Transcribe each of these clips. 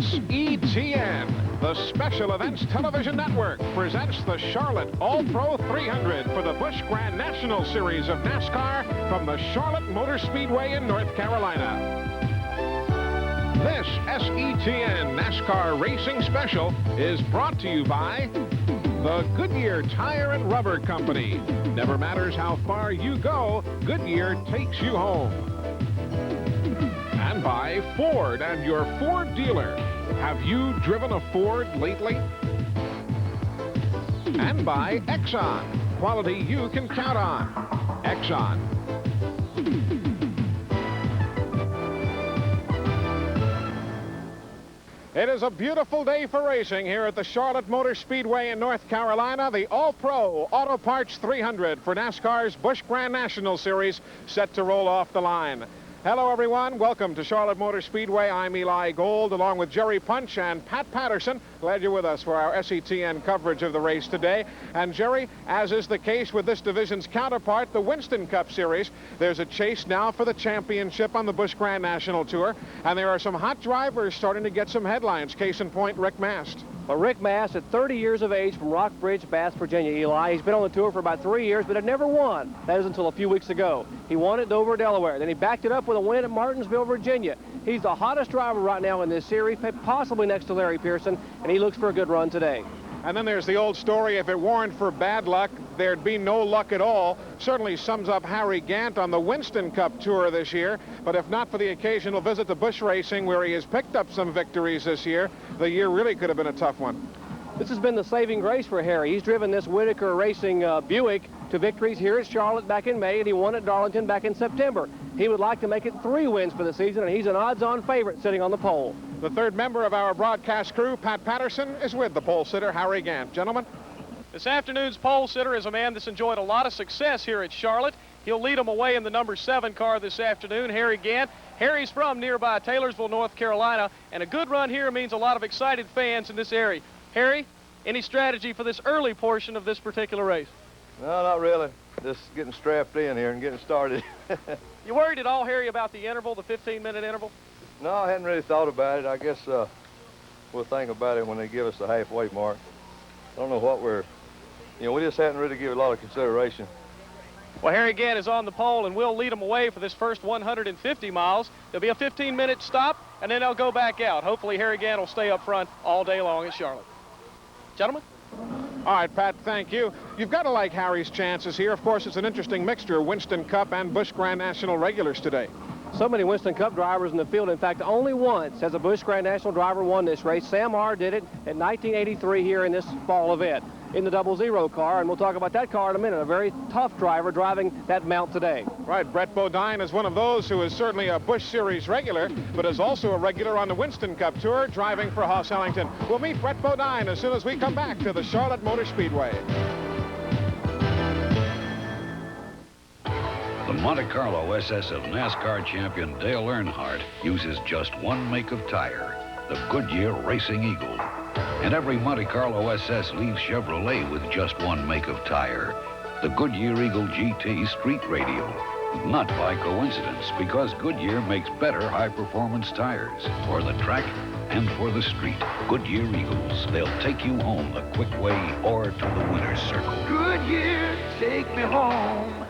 SETN, the Special Events Television Network, presents the Charlotte All Pro 300 for the Busch Grand National Series of NASCAR from the Charlotte Motor Speedway in North Carolina. This SETN NASCAR Racing Special is brought to you by the Goodyear Tire and Rubber Company. Never matters how far you go, Goodyear takes you home. And by Ford and your Ford dealer. Have you driven a Ford lately? And by Exxon, quality you can count on. Exxon. It is a beautiful day for racing here at the Charlotte Motor Speedway in North Carolina. The All-Pro Auto Parts 300 for NASCAR's Busch Grand National Series set to roll off the line. Hello, everyone. Welcome to Charlotte Motor Speedway. I'm Eli Gold, along with Jerry Punch and Pat Patterson. Glad you're with us for our SETN coverage of the race today. And, Jerry, as is the case with this division's counterpart, the Winston Cup Series, there's a chase now for the championship on the Busch Grand National Tour. And there are some hot drivers starting to get some headlines. Case in point, Rick Mast. Well, Rick Mast, at 30 years of age, from Rockbridge, Bath, Virginia, Eli. He's been on the tour for about 3 years, but had never won. That is until a few weeks ago. He won at Dover, Delaware. Then he backed it up with a win at Martinsville, Virginia. He's the hottest driver right now in this series, possibly next to Larry Pearson, and he looks for a good run today. And then there's the old story, if it weren't for bad luck, there'd be no luck at all. Certainly sums up Harry Gant on the Winston Cup Tour this year. But if not for the occasional visit to Busch Racing, where he has picked up some victories this year, the year really could have been a tough one. This has been the saving grace for Harry. He's driven this Whitaker Racing Buick to victories here at Charlotte back in May, and he won at Darlington back in September. He would like to make it 3 wins for the season, and he's an odds-on favorite sitting on the pole. The third member of our broadcast crew, Pat Patterson, is with the pole sitter, Harry Gant. Gentlemen. This afternoon's pole sitter is a man that's enjoyed a lot of success here at Charlotte. He'll lead them away in the number 7 car this afternoon, Harry Gant. Harry's from nearby Taylorsville, North Carolina, and a good run here means a lot of excited fans in this area. Harry, any strategy for this early portion of this particular race? No, not really. Just getting strapped in here and getting started. You worried at all, Harry, about the interval, the 15-minute interval? No, I hadn't really thought about it. I guess we'll think about it when they give us the halfway mark. I don't know what we just hadn't really given a lot of consideration. Well, Harry Gant is on the pole, and we'll lead them away for this first 150 miles. There'll be a 15-minute stop, and then they'll go back out. Hopefully, Harry Gant will stay up front all day long at Charlotte. Gentlemen? All right, Pat, thank you. You've got to like Harry's chances here. Of course, it's an interesting mixture of Winston Cup and Busch Grand National regulars today. So many Winston Cup drivers in the field. In fact, only once has a Busch Grand National driver won this race. Sam R. did it in 1983 here in this fall event in the 00 car, and we'll talk about that car in a minute. A very tough driver driving that mount today. Right, Brett Bodine is one of those who is certainly a Busch Series regular, but is also a regular on the Winston Cup Tour, driving for Hoss Ellington. We'll meet Brett Bodine as soon as we come back to the Charlotte Motor Speedway. The Monte Carlo SS of NASCAR champion Dale Earnhardt uses just one make of tire, the Goodyear Racing Eagle. And every Monte Carlo SS leaves Chevrolet with just one make of tire, the Goodyear Eagle GT Street Radial. Not by coincidence, because Goodyear makes better high-performance tires for the track and for the street. Goodyear Eagles, they'll take you home the quick way or to the winner's circle. Goodyear, take me home.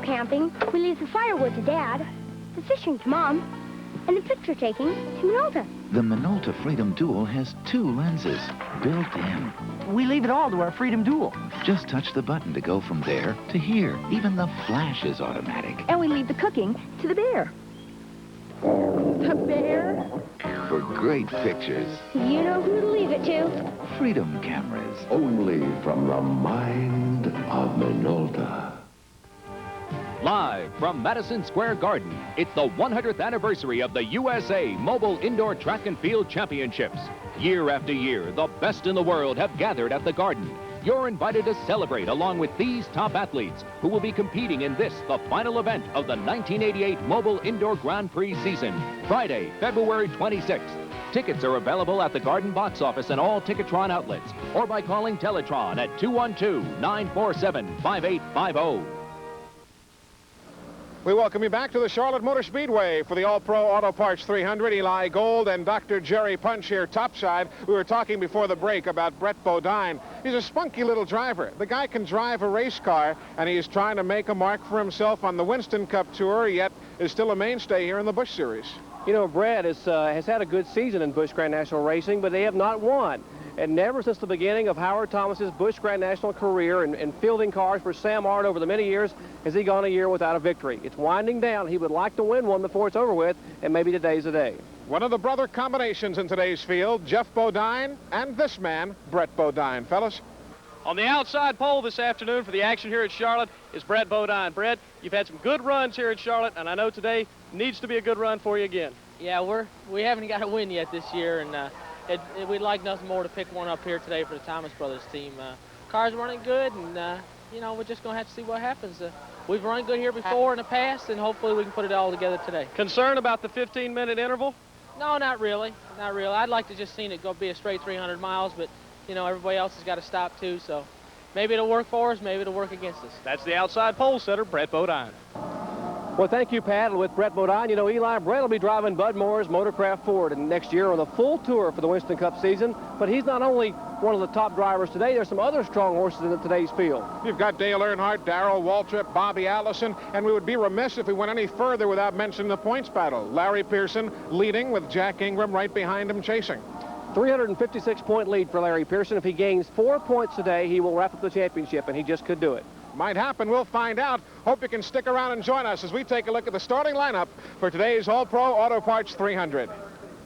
Camping, we leave the firewood to Dad, the fishing to Mom, and the picture taking to Minolta. The Minolta Freedom Dual has 2 lenses built in. We leave it all to our Freedom Dual. Just touch the button to go from there to here. Even the flash is automatic. And we leave the cooking to the bear. The bear? For great pictures. You know who to leave it to. Freedom cameras. Only from the mind of Minolta. Live from Madison Square Garden, it's the 100th anniversary of the USA Mobile Indoor Track and Field Championships. Year after year, the best in the world have gathered at the Garden. You're invited to celebrate along with these top athletes who will be competing in this, the final event of the 1988 Mobile Indoor Grand Prix season, Friday, February 26th. Tickets are available at the Garden box office and all Ticketron outlets, or by calling Teletron at 212-947-5850. We welcome you back to the Charlotte Motor Speedway for the All-Pro Auto Parts 300. Eli Gold and Dr. Jerry Punch here topside. We were talking before the break about Brett Bodine. He's a spunky little driver. The guy can drive a race car, and he's trying to make a mark for himself on the Winston Cup Tour, yet is still a mainstay here in the Busch Series. You know, Brett has had a good season in Busch Grand National Racing, but they have not won. And never since the beginning of Howard Thomas's Busch Grand National career and fielding cars for Sam Art over the many years has he gone a year without a victory. It's winding down. He would like to win one before it's over with, and maybe today's the day. One of the brother combinations in today's field, Jeff Bodine and this man, Brett Bodine. Fellas? On the outside pole this afternoon for the action here at Charlotte is Brett Bodine. Brett, you've had some good runs here at Charlotte, and I know today needs to be a good run for you again. Yeah, we haven't got a win yet this year, and we'd like nothing more to pick one up here today for the Thomas Brothers team. Car's running good, and you know, we're just going to have to see what happens. We've run good here before in the past, and hopefully we can put it all together today. Concerned about the 15-minute interval? No, not really. Not really. I'd like to just see it go be a straight 300 miles, but you know, everybody else has got to stop too, so maybe it'll work for us, maybe it'll work against us. That's the outside pole setter, Brett Bodine. Well, thank you, Pat. With Brett Bodine, you know, Eli, Brett will be driving Bud Moore's Motorcraft Ford next year on the full tour for the Winston Cup season. But he's not only one of the top drivers today, there's some other strong horses in today's field. You've got Dale Earnhardt, Darrell Waltrip, Bobby Allison, and we would be remiss if we went any further without mentioning the points battle. Larry Pearson leading with Jack Ingram right behind him chasing. 356-point lead for Larry Pearson. If he gains 4 points today, he will wrap up the championship, and he just could do it. Might happen. We'll find out. Hope you can stick around and join us as we take a look at the starting lineup for today's All-Pro Auto Parts 300.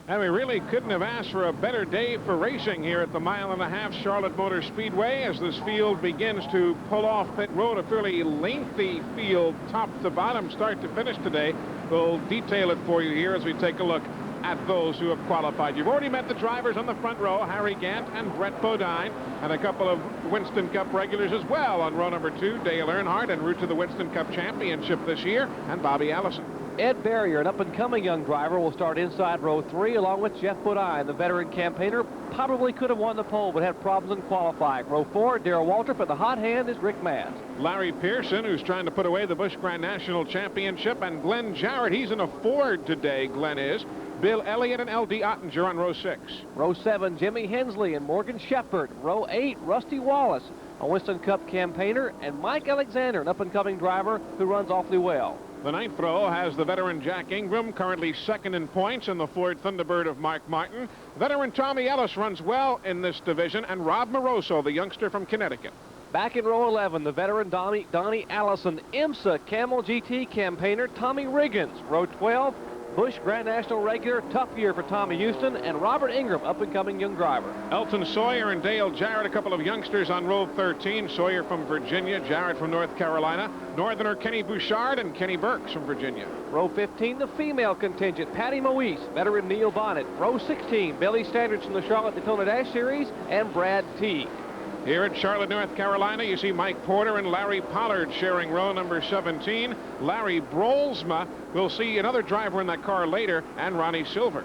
And we really couldn't have asked for a better day for racing here at the mile-and-a-half Charlotte Motor Speedway as this field begins to pull off pit road. A fairly lengthy field, top to bottom, start to finish today. We'll detail it for you here as we take a look at those who have qualified. You've already met the drivers on the front row, Harry Gant and Brett Bodine, and a couple of Winston Cup regulars as well on row number 2, Dale Earnhardt, en route to the Winston Cup Championship this year, and Bobby Allison. Ed Barrier, an up-and-coming young driver, will start inside row 3 along with Jeff Bodine. The veteran campaigner probably could have won the pole but had problems in qualifying. Row 4, Darrell Waltrip, and the hot hand is Rick Maz. Larry Pearson, who's trying to put away the Busch Grand National Championship, and Glenn Jarrett. He's in a Ford today, Glenn is. Bill Elliott and L.D. Ottinger on row 6. Row 7, Jimmy Hensley and Morgan Shepherd. Row 8, Rusty Wallace, a Winston Cup campaigner, and Mike Alexander, an up-and-coming driver who runs awfully well. The 9th row has the veteran Jack Ingram, currently second in points in the Ford Thunderbird of Mark Martin. Veteran Tommy Ellis runs well in this division, and Rob Moroso, the youngster from Connecticut. Back in row 11, the veteran Donnie Allison, IMSA Camel GT campaigner Tommy Riggins. Row 12, Busch Grand National regular, tough year for Tommy Houston, and Robert Ingram, up-and-coming young driver. Elton Sawyer and Dale Jarrett, a couple of youngsters on row 13. Sawyer from Virginia, Jarrett from North Carolina. Northerner Kenny Bouchard and Kenny Burks from Virginia. Row 15, the female contingent, Patty Moise, veteran Neil Bonnet. Row 16, Billy Standards from the Charlotte Daytona Dash Series, and Brad Teague. Here at Charlotte, North Carolina, you see Mike Porter and Larry Pollard sharing row number 17. Larry Brolsma, we'll see another driver in that car later, and Ronnie Silver.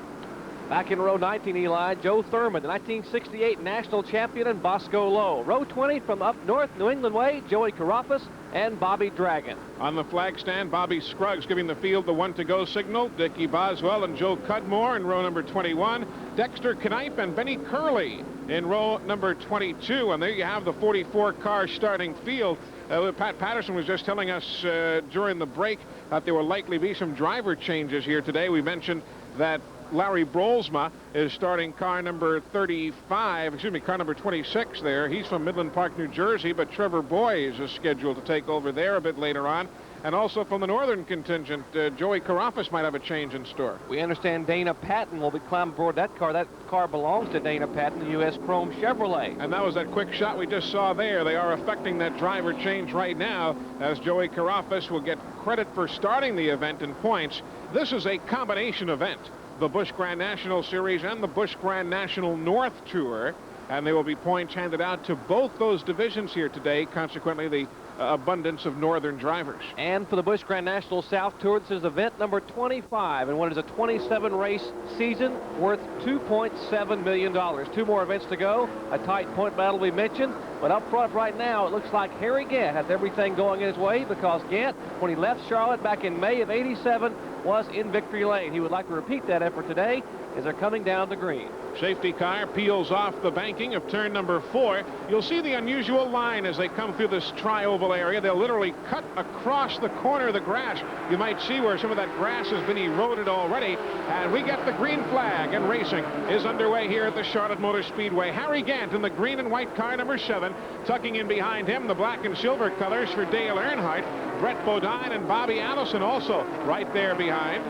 Back in row 19, Eli, Joe Thurman, the 1968 national champion, and Bosco Lowe. Row 20 from up north, New England way, Joey Carafas and Bobby Dragon. On the flag stand, Bobby Scruggs giving the field the 1-to-go signal. Dickie Boswell and Joe Cudmore in row number 21. Dexter Knipe and Benny Curley in row number 22. And there you have the 44-car starting field. Pat Patterson was just telling us during the break that there will likely be some driver changes here today. We mentioned that Larry Brolsma is starting car number 26 there. He's from Midland Park, New Jersey, but Trevor Boyes is scheduled to take over there a bit later on. And also from the northern contingent, Joey Carafas might have a change in store. We understand Dana Patton will be climbing aboard that car. That car belongs to Dana Patton, the U.S. Chrome Chevrolet. And that was that quick shot we just saw there. They are affecting that driver change right now as Joey Carafas will get credit for starting the event in points. This is a combination event, the Busch Grand National Series and the Busch Grand National North Tour, and there will be points handed out to both those divisions here today, consequently the abundance of northern drivers. And for the Busch Grand National South Tour, this is event number 25 in what is a 27-race season worth $2.7 million. 2 more events to go. A tight point battle we mentioned, but up front right now it looks like Harry Gant has everything going in his way, because Gant, when he left Charlotte back in May of '87, was in victory lane. He would like to repeat that effort today as they're coming down the green. Safety car peels off the banking of turn number 4. You'll see the unusual line as they come through this tri-oval area. They'll literally cut across the corner of the grass. You might see where some of that grass has been eroded already. And we get the green flag, and racing is underway here at the Charlotte Motor Speedway. Harry Gant in the green and white car number 7. Tucking in behind him the black and silver colors for Dale Earnhardt. Brett Bodine and Bobby Allison also right there behind.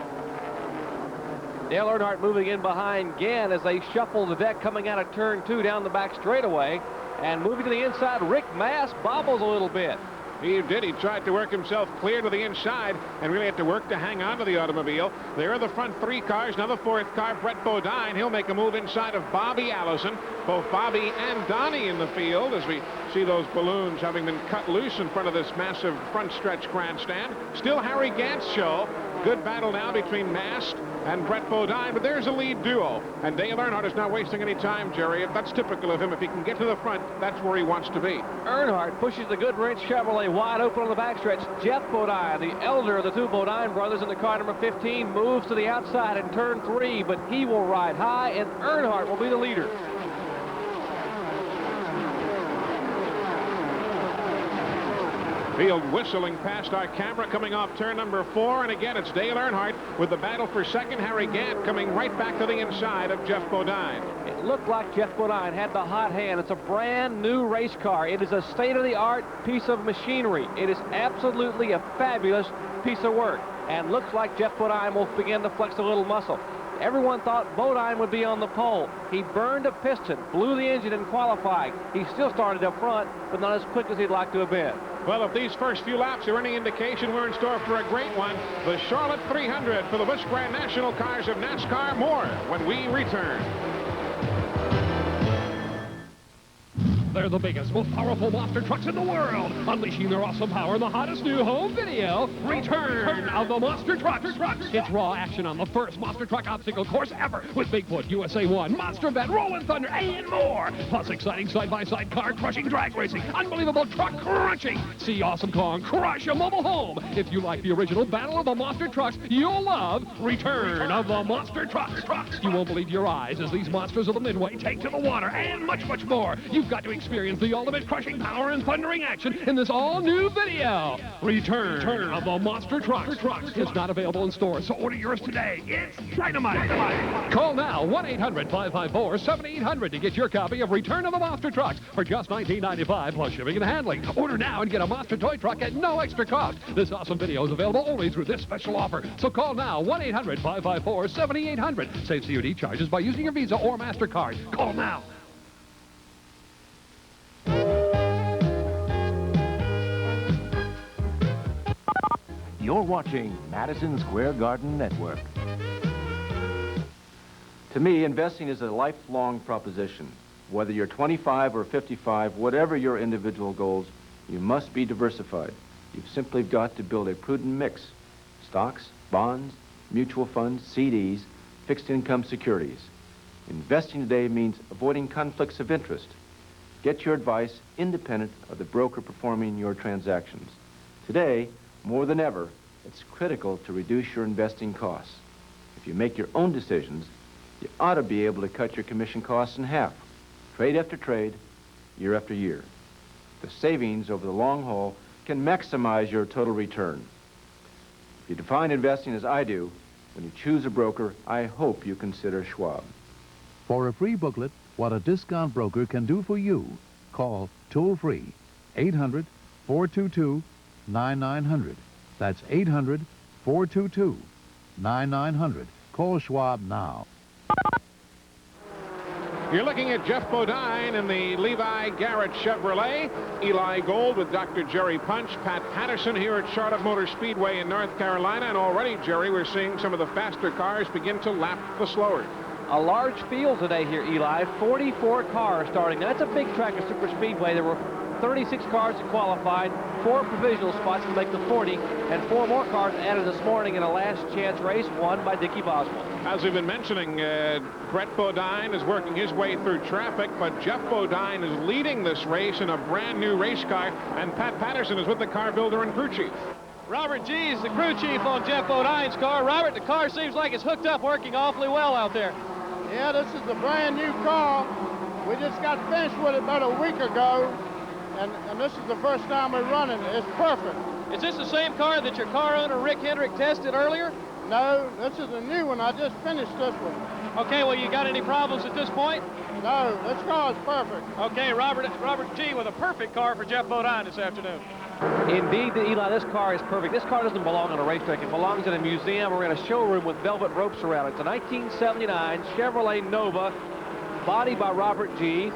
Dale Earnhardt moving in behind Gant as they shuffle the deck coming out of turn 2 down the back straightaway. And moving to the inside, Rick Mast bobbles a little bit. He did. He tried to work himself clear to the inside and really had to work to hang on to the automobile. There are the front 3 cars. Now the 4th car, Brett Bodine. He'll make a move inside of Bobby Allison. Both Bobby and Donnie in the field as we see those balloons having been cut loose in front of this massive front stretch grandstand. Still Harry Gant's show. Good battle now between Mast and Brett Bodine, but there's a lead duo. And Dale Earnhardt is not wasting any time, Jerry. That's typical of him. If he can get to the front, that's where he wants to be. Earnhardt pushes the Goodwrench Chevrolet wide open on the backstretch. Jeff Bodine, the elder of the 2 Bodine brothers in the car number 15, moves to the outside in turn 3, but he will ride high, and Earnhardt will be the leader. Field whistling past our camera coming off turn number 4, and again it's Dale Earnhardt with the battle for second. Harry Gant coming right back to the inside of Jeff Bodine. It looked like Jeff Bodine had the hot hand. It's a brand new race car. It is a state-of-the-art piece of machinery. It is absolutely a fabulous piece of work, and looks like Jeff Bodine will begin to flex a little muscle. Everyone thought Bodine would be on the pole. He burned a piston, blew the engine in qualifying. He still started up front, but not as quick as he'd like to have been. Well, if these first few laps are any indication, we're in store for a great one. The Charlotte 300 for the Busch Grand National Cars of NASCAR. More when we return. They're the biggest, most powerful monster trucks in the world, unleashing their awesome power in the hottest new home video, Return of the Monster Trucks. It's raw action on the first monster truck obstacle course ever, with Bigfoot, USA 1, Monster Vet, Rolling Thunder, and more. Plus exciting side-by-side car-crushing drag racing, unbelievable truck crunching. See Awesome Kong crush a mobile home. If you like the original Battle of the Monster Trucks, you'll love Return of the Monster Trucks. You won't believe your eyes as these monsters of the Midway take to the water, and much, much more. You've got to experience the ultimate crushing power and thundering action in this all-new video. Return of the Monster Trucks. It's not available in stores, so order yours today. It's dynamite. Call now, 1-800-554-7800 to get your copy of Return of the Monster Trucks for just $19.95 plus shipping and handling. Order now and get a Monster toy truck at no extra cost. This awesome video is available only through this special offer. So call now, 1-800-554-7800. Save COD charges by using your Visa or MasterCard. Call now. You're watching Madison Square Garden Network. To me, investing is a lifelong proposition. Whether you're 25 or 55, whatever your individual goals, you must be diversified. You've simply got to build a prudent mix. Stocks, bonds, mutual funds, CDs, fixed income securities. Investing today means avoiding conflicts of interest. Get your advice independent of the broker performing your transactions. Today, more than ever, it's critical to reduce your investing costs. If you make your own decisions, you ought to be able to cut your commission costs in half, trade after trade, year after year. The savings over the long haul can maximize your total return. If you define investing as I do, when you choose a broker, I hope you consider Schwab. For a free booklet, What a Discount Broker Can Do for You, call toll-free 800-422-9900. That's 800-422-9900. Call Schwab now. You're looking at Jeff Bodine in the Levi Garrett Chevrolet. Eli Gold with Dr. Jerry Punch. Pat Patterson here at Charlotte Motor Speedway in North Carolina. And already, Jerry, we're seeing some of the faster cars begin to lap the slower. A large field today here, Eli. 44 cars starting. That's a big track of Super Speedway. There were 36 cars that qualified, 4 provisional spots to make the 40, and 4 more cars added this morning in a last chance race won by Dickie Boswell. As we've been mentioning, Brett Bodine is working his way through traffic, but Jeff Bodine is leading this race in a brand new race car, and Pat Patterson is with the car builder and crew chief. Robert G is the crew chief on Jeff Bodine's car. Robert, the car seems like it's hooked up, working awfully well out there. Yeah, this is a brand new car. We just got finished with it about a week ago. And this is the first time we're running it. It's perfect. Is this the same car that your car owner, Rick Hendrick, tested earlier? No, this is a new one. I just finished this one. Okay, well, you got any problems at this point? No, this car is perfect. Okay, Robert G with a perfect car for Jeff Bodine this afternoon. Indeed, Eli, this car is perfect. This car doesn't belong on a racetrack. It belongs in a museum or in a showroom with velvet ropes around it. It's a 1979 Chevrolet Nova, body by Robert G.,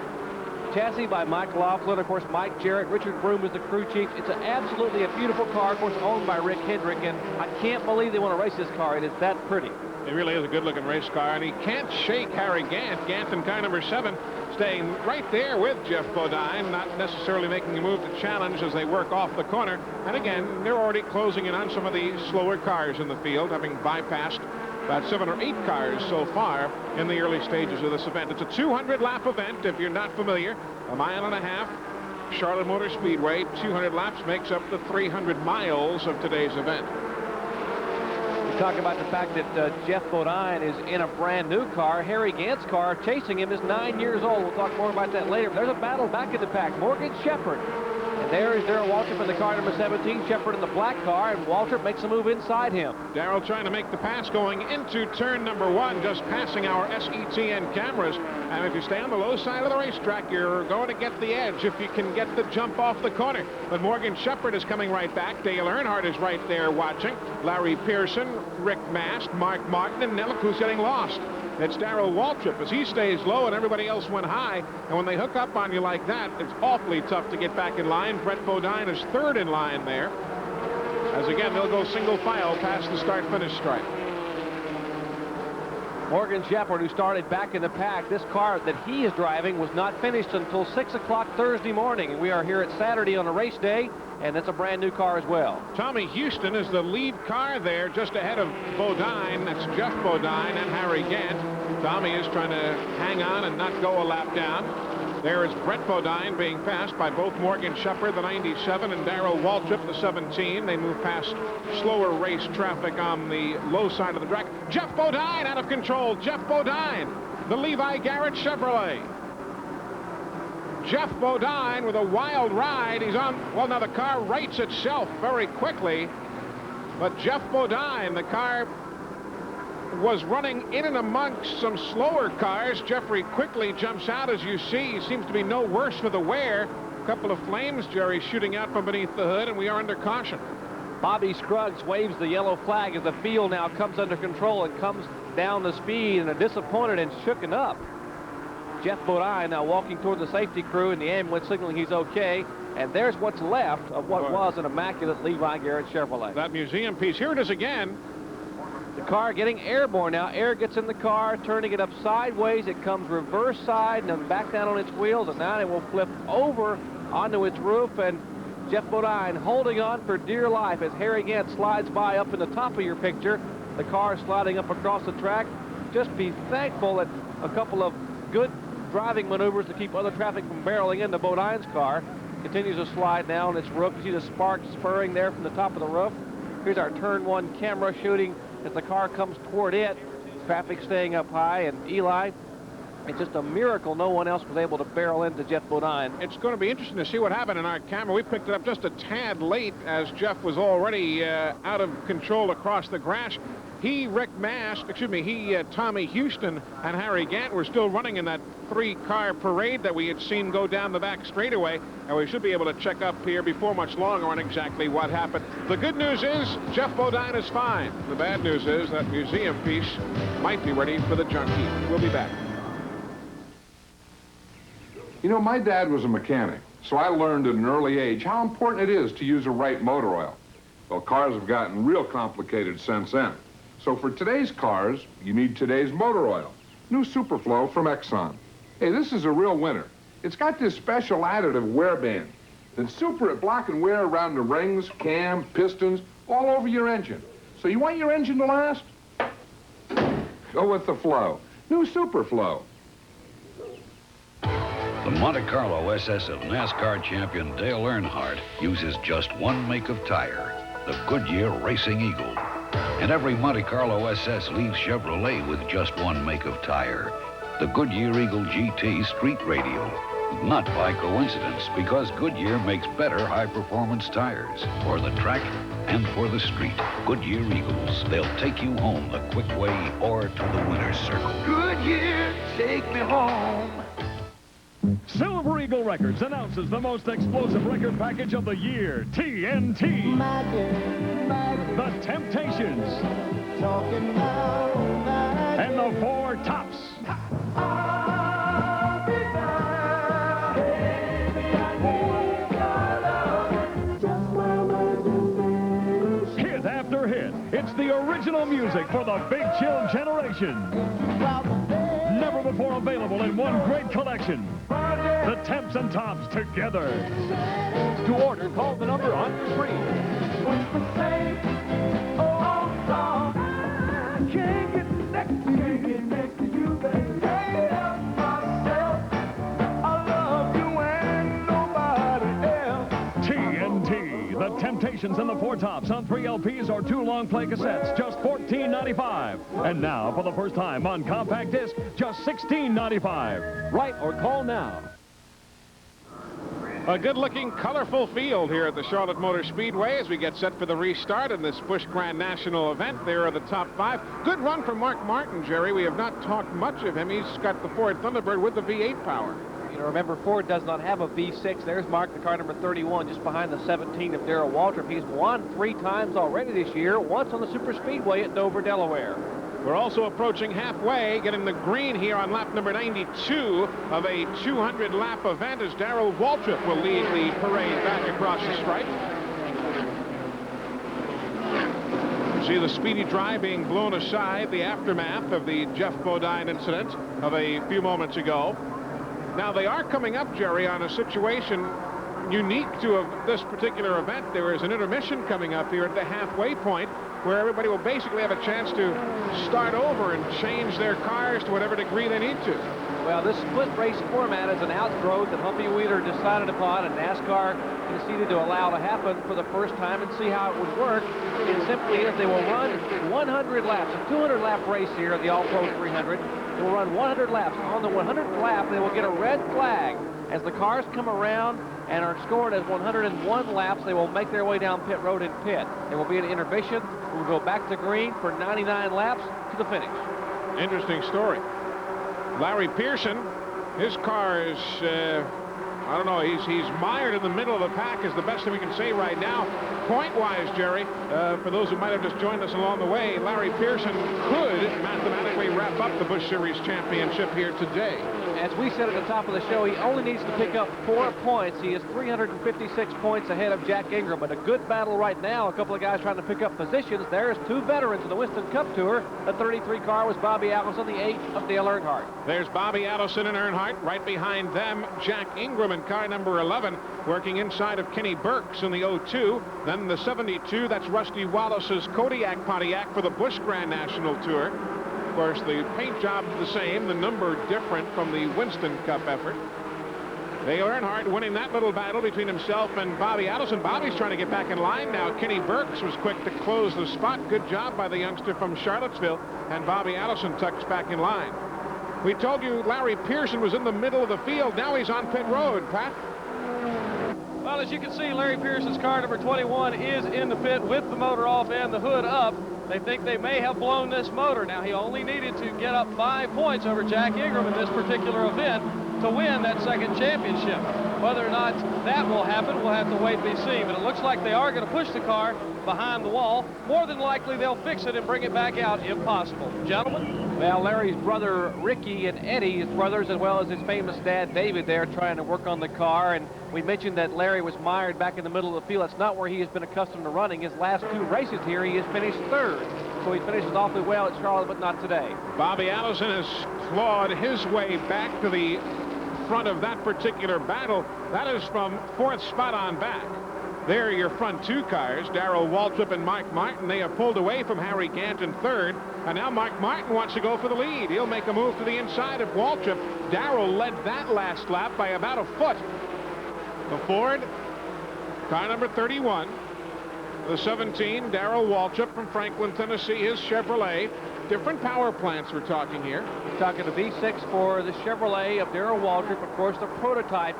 chassis by Mike Laughlin, of course, Mike Jarrett. Richard Broom is the crew chief. It's absolutely a beautiful car, of course, owned by Rick Hendrick, and I can't believe they want to race this car. It is that pretty. It really is a good-looking race car, and he can't shake Harry Gant. Gant in car number 7, staying right there with Jeff Bodine, not necessarily making a move to challenge as they work off the corner. And again, they're already closing in on some of the slower cars in the field, having bypassed about 7 or 8 cars so far in the early stages of this event. It's a 200-lap event, if you're not familiar. 1.5 miles. Charlotte Motor Speedway, 200 laps makes up the 300 miles of today's event. We talk about the fact that Jeff Bodine is in a brand new car. Harry Gant's car chasing him is 9 years old. We'll talk more about that later. But there's a battle back in the pack. Morgan Shepherd. And there is Darrell Waltrip in the car number 17. Shepherd in the black car, and Waltrip makes a move inside him. Darrell trying to make the pass going into turn number 1, just passing our SETN cameras. And if you stay on the low side of the racetrack, you're going to get the edge if you can get the jump off the corner. But Morgan Shepherd is coming right back. Dale Earnhardt is right there watching. Larry Pearson, Rick Mast, Mark Martin, and look who's getting lost. It's Darrell Waltrip as he stays low and everybody else went high. And when they hook up on you like that, it's awfully tough to get back in line. Brett Bodine is 3rd in line there. As again, they'll go single file past the start-finish stripe. Morgan Shepherd, who started back in the pack, this car that he is driving was not finished until 6 o'clock Thursday morning. And we are here at Saturday on a race day, and it's a brand new car as well. Tommy Houston is the lead car there, just ahead of Bodine. That's Jeff Bodine and Harry Gant. Tommy is trying to hang on and not go a lap down. There is Brett Bodine being passed by both Morgan Shepherd, the 97, and Darrell Waltrip, the 17. They move past slower race traffic on the low side of the track. Jeff Bodine out of control. Jeff Bodine, the Levi Garrett Chevrolet. Jeff Bodine with a wild ride. He's on, well, now the car rights itself very quickly, but Jeff Bodine, the car was running in and amongst some slower cars. Jeffrey quickly jumps out, as you see. He seems to be no worse for the wear. A couple of flames, Jerry, shooting out from beneath the hood, and we are under caution. Bobby Scruggs waves the yellow flag as the field now comes under control and comes down the speed, and are disappointed and shooken up. Jeff Bodine now walking toward the safety crew, and the ambulance signaling he's okay. And there's what's left of what was an immaculate Levi Garrett Chevrolet. That museum piece. Here it is again. The car getting airborne now. Air gets in the car, turning it up sideways. It comes reverse side and then back down on its wheels, and now it will flip over onto its roof. And Jeff Bodine holding on for dear life as Harry Gant slides by up in the top of your picture. The car sliding up across the track. Just be thankful that a couple of good driving maneuvers to keep other traffic from barreling into Bodine's car. Continues to slide now on its roof. You see the sparks spurring there from the top of the roof. Here's our turn 1 camera shooting as the car comes toward it. Traffic staying up high, and Eli, it's just a miracle no one else was able to barrel into Jeff Bodine. It's going to be interesting to see what happened in our camera. We picked it up just a tad late as Jeff was already out of control across the grass. Tommy Houston and Harry Gant were still running in that 3-car parade that we had seen go down the back straightaway, and we should be able to check up here before much longer on exactly what happened. The good news is Jeff Bodine is fine. The bad news is that museum piece might be ready for the junk heap. We'll be back. You know, my dad was a mechanic, so I learned at an early age how important it is to use the right motor oil. Well, cars have gotten real complicated since then. So for today's cars, you need today's motor oil. New Superflow from Exxon. Hey, this is a real winner. It's got this special additive wear band that's super at block and wear around the rings, cam, pistons, all over your engine. So you want your engine to last? Go with the flow. New Superflow. The Monte Carlo SS of NASCAR champion Dale Earnhardt uses just one make of tire, the Goodyear Racing Eagle. And every Monte Carlo SS leaves Chevrolet with just one make of tire, the Goodyear Eagle GT Street Radial. Not by coincidence, because Goodyear makes better high-performance tires for the track and for the street. Goodyear Eagles, they'll take you home the quick way or to the winner's circle. Goodyear, take me home. Silver Eagle Records announces the most explosive record package of the year, TNT. The Temptations. And the Four Tops. Hit after hit, it's the original music for the Big Chill generation. Never before available in one great collection. The Temps and Tops together. To order, call the number on your screen. TNT, The Temptations and the Four Tops on 3 LPs or 2 long play cassettes, just $14.95. And now, for the first time on compact disc, just $16.95. Write or call now. A good-looking, colorful field here at the Charlotte Motor Speedway as we get set for the restart in this Busch Grand National event. There are the top 5. Good run from Mark Martin, Jerry. We have not talked much of him. He's got the Ford Thunderbird with the V8 power. You know, remember, Ford does not have a V6. There's Mark, the car number 31, just behind the 17 of Darrell Waltrip. He's won 3 times already this year, once on the Super Speedway at Dover, Delaware. We're also approaching halfway, getting the green here on lap number 92 of a 200-lap event as Darrell Waltrip will lead the parade back across the stripe. You see the speedy drive being blown aside, the aftermath of the Jeff Bodine incident of a few moments ago. Now, they are coming up, Jerry, on a situation unique to this particular event. There is an intermission coming up here at the halfway point where everybody will basically have a chance to start over and change their cars to whatever degree they need to. Well, this split race format is an outgrowth that Humpy Wheeler decided upon, and NASCAR conceded to allow to happen for the first time and see how it would work. It simply is they will run 100 laps, a 200-lap race here at the All Pro 300. They will run 100 laps. On the 100th lap, they will get a red flag. As the cars come around and are scored as 101 laps, they will make their way down pit road and pit. There will be an intermission. We will go back to green for 99 laps to the finish. Interesting story. Larry Pearson, his car is, I don't know, he's mired in the middle of the pack is the best thing we can say right now. Point-wise, Jerry, for those who might have just joined us along the way, Larry Pearson could mathematically wrap up the Busch Series championship here today. As we said at the top of the show, he only needs to pick up 4 points. He is 356 points ahead of Jack Ingram, but a good battle right now. A couple of guys trying to pick up positions. There's 2 veterans in the Winston Cup Tour. The 33 car was Bobby Allison, the 8 of Dale Earnhardt. There's Bobby Allison and Earnhardt. Right behind them, Jack Ingram in car number 11, working inside of Kenny Burks in the 02. Then the 72, that's Rusty Wallace's Kodiak Pontiac for the Busch Grand National Tour. Of course, the paint job's the same, the number different from the Winston Cup effort. Dale Earnhardt winning that little battle between himself and Bobby Allison. Bobby's trying to get back in line now. Kenny Burks was quick to close the spot. Good job by the youngster from Charlottesville. And Bobby Allison tucks back in line. We told you Larry Pearson was in the middle of the field. Now he's on pit road, Pat. Well, as you can see, Larry Pearson's car number 21 is in the pit with the motor off and the hood up. They think they may have blown this motor. Now, he only needed to get up 5 points over Jack Ingram in this particular event to win that second championship. Whether or not that will happen, we'll have to wait and be seen. But it looks like they are going to push the car behind the wall. More than likely, they'll fix it and bring it back out if possible. Gentlemen? Well, Larry's brother Ricky and Eddie, his brothers, as well as his famous dad David, there trying to work on the car. And we mentioned that Larry was mired back in the middle of the field. That's not where he has been accustomed to running. His last 2 races here, he has finished 3rd. So he finishes awfully well at Charlotte, but not today. Bobby Allison has clawed his way back to the front of that particular battle. That is from 4th spot on back. There are your front 2 cars, Darrell Waltrip and Mike Martin. They have pulled away from Harry Gant in 3rd, and now Mike Martin wants to go for the lead. He'll make a move to the inside of Waltrip. Darrell led that last lap by about a foot. The Ford, car number 31. The 17, Darrell Waltrip from Franklin, Tennessee, his Chevrolet. Different power plants we're talking here. We're talking the V6 for the Chevrolet of Darrell Waltrip, of course, the prototype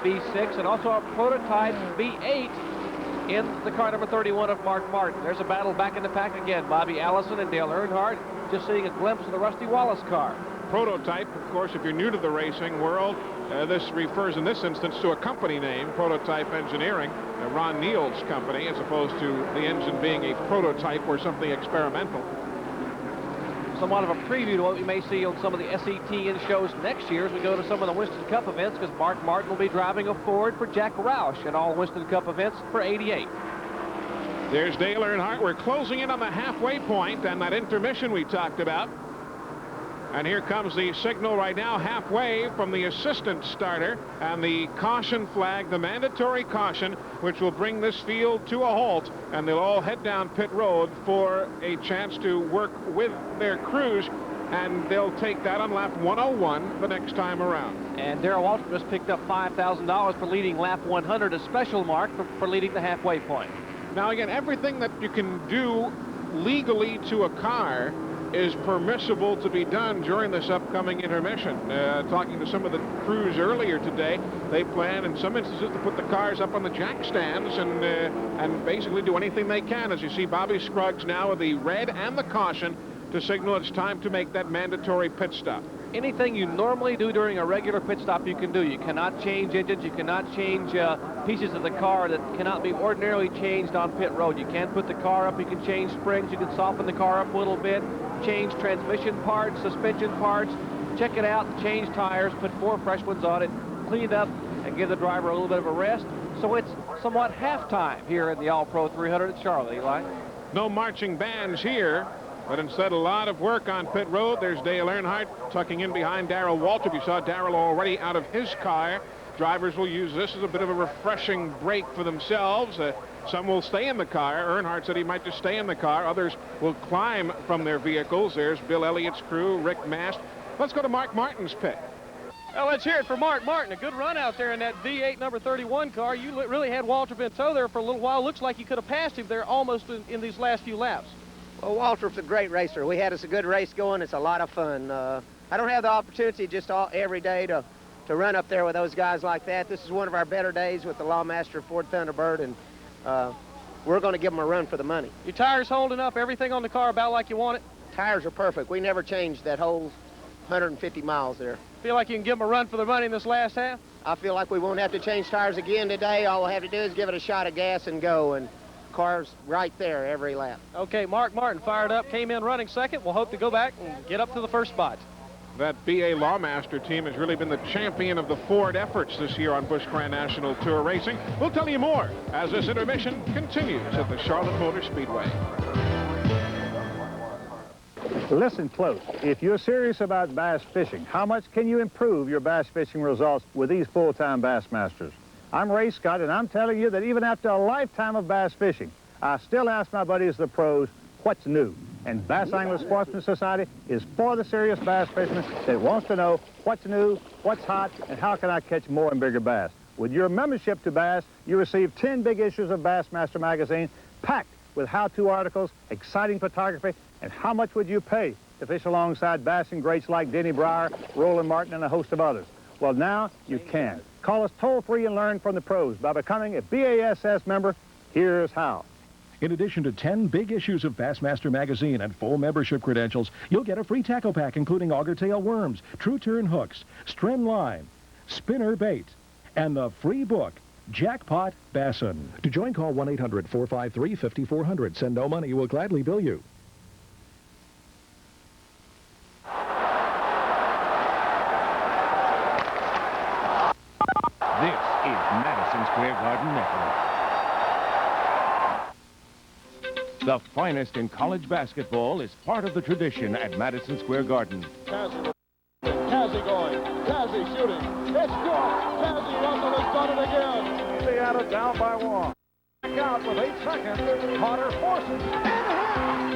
V6, and also a prototype V8 in the car number 31 of Mark Martin. There's a battle back in the pack again. Bobby Allison and Dale Earnhardt just seeing a glimpse of the Rusty Wallace car. Prototype, of course, if you're new to the racing world, this refers in this instance to a company name, Prototype Engineering, Ron Neal's company, as opposed to the engine being a prototype or something experimental. Somewhat of a preview to what we may see on some of the SETN shows next year as we go to some of the Winston Cup events, because Mark Martin will be driving a Ford for Jack Roush at all Winston Cup events for 88. There's Dale Earnhardt. We're closing in on the halfway point and that intermission we talked about. And here comes the signal right now, halfway from the assistant starter, and the caution flag, the mandatory caution, which will bring this field to a halt, and they'll all head down pit road for a chance to work with their crews, and they'll take that on lap 101 the next time around. And Darrell Waltrip just picked up $5,000 for leading lap 100, a special mark for leading the halfway point. Now again, everything that you can do legally to a car is permissible to be done during this upcoming intermission. Talking to some of the crews earlier today, they plan in some instances to put the cars up on the jack stands and basically do anything they can. As you see, Bobby Scruggs now with the red and the caution to signal it's time to make that mandatory pit stop. Anything you normally do during a regular pit stop you can do. You cannot change engines, you cannot change pieces of the car that cannot be ordinarily changed on pit road. You can put the car up, you can change springs, you can soften the car up a little bit, change transmission parts, suspension parts, check it out, change tires, put 4 fresh ones on it, clean it up, and give the driver a little bit of a rest. So it's somewhat halftime here in the All-Pro 300 at Charlotte, Eli. No marching bands here, but instead a lot of work on pit road. There's Dale Earnhardt tucking in behind Darrell Waltrip. You saw Darrell already out of his car. Drivers will use this as a bit of a refreshing break for themselves. Some will stay in the car. Earnhardt said he might just stay in the car. Others will climb from their vehicles. There's Bill Elliott's crew, Rick Mast. Let's go to Mark Martin's pit. Well, let's hear it for Mark Martin. A good run out there in that V8 number 31 car. You really had Waltrip in tow there for a little while. Looks like you could have passed him there almost in these last few laps. Well, Waltrip's a great racer. We had us a good race going. It's a lot of fun. I don't have the opportunity just every day to run up there with those guys like that. This is one of our better days with the Lawmaster Ford Thunderbird, and we're going to give them a run for the money. Your tires holding up, everything on the car about like you want it? Tires are perfect. We never changed that whole 150 miles there. Feel like you can give them a run for the money in this last half? I feel like we won't have to change tires again today. All we'll have to do is give it a shot of gas and go, and car's right there every lap. Okay, Mark Martin fired up, came in running second. We'll hope to go back and get up to the first spot. That BA Lawmaster team has really been the champion of the Ford efforts this year on Busch Grand National Tour Racing. We'll tell you more as this intermission continues at the Charlotte Motor Speedway. Listen close. If you're serious about bass fishing, how much can you improve your bass fishing results with these full-time Bassmasters? I'm Ray Scott, and I'm telling you that even after a lifetime of bass fishing, I still ask my buddies, the pros, what's new? And Bass Angler Sportsman Society is for the serious bass fisherman that wants to know what's new, what's hot, and how can I catch more and bigger bass. With your membership to Bass, you receive 10 big issues of Bassmaster magazine, packed with how-to articles, exciting photography, and how much would you pay to fish alongside bassing greats like Denny Brauer, Roland Martin, and a host of others? Well, now you can. Call us toll-free and learn from the pros by becoming a BASS member. Here's how. In addition to 10 big issues of Bassmaster magazine and full membership credentials, you'll get a free tackle pack including auger tail worms, true turn hooks, string line, spinner bait, and the free book, Jackpot Bassin. To join, call 1-800-453-5400. Send no money. We'll gladly bill you. This is Madison Square Garden Network. The finest in college basketball is part of the tradition at Madison Square Garden. Cassie going. Cassie shooting. It's good. Cassie Russell has done it again. Indiana down by one. Back out with 8 seconds. Potter forces.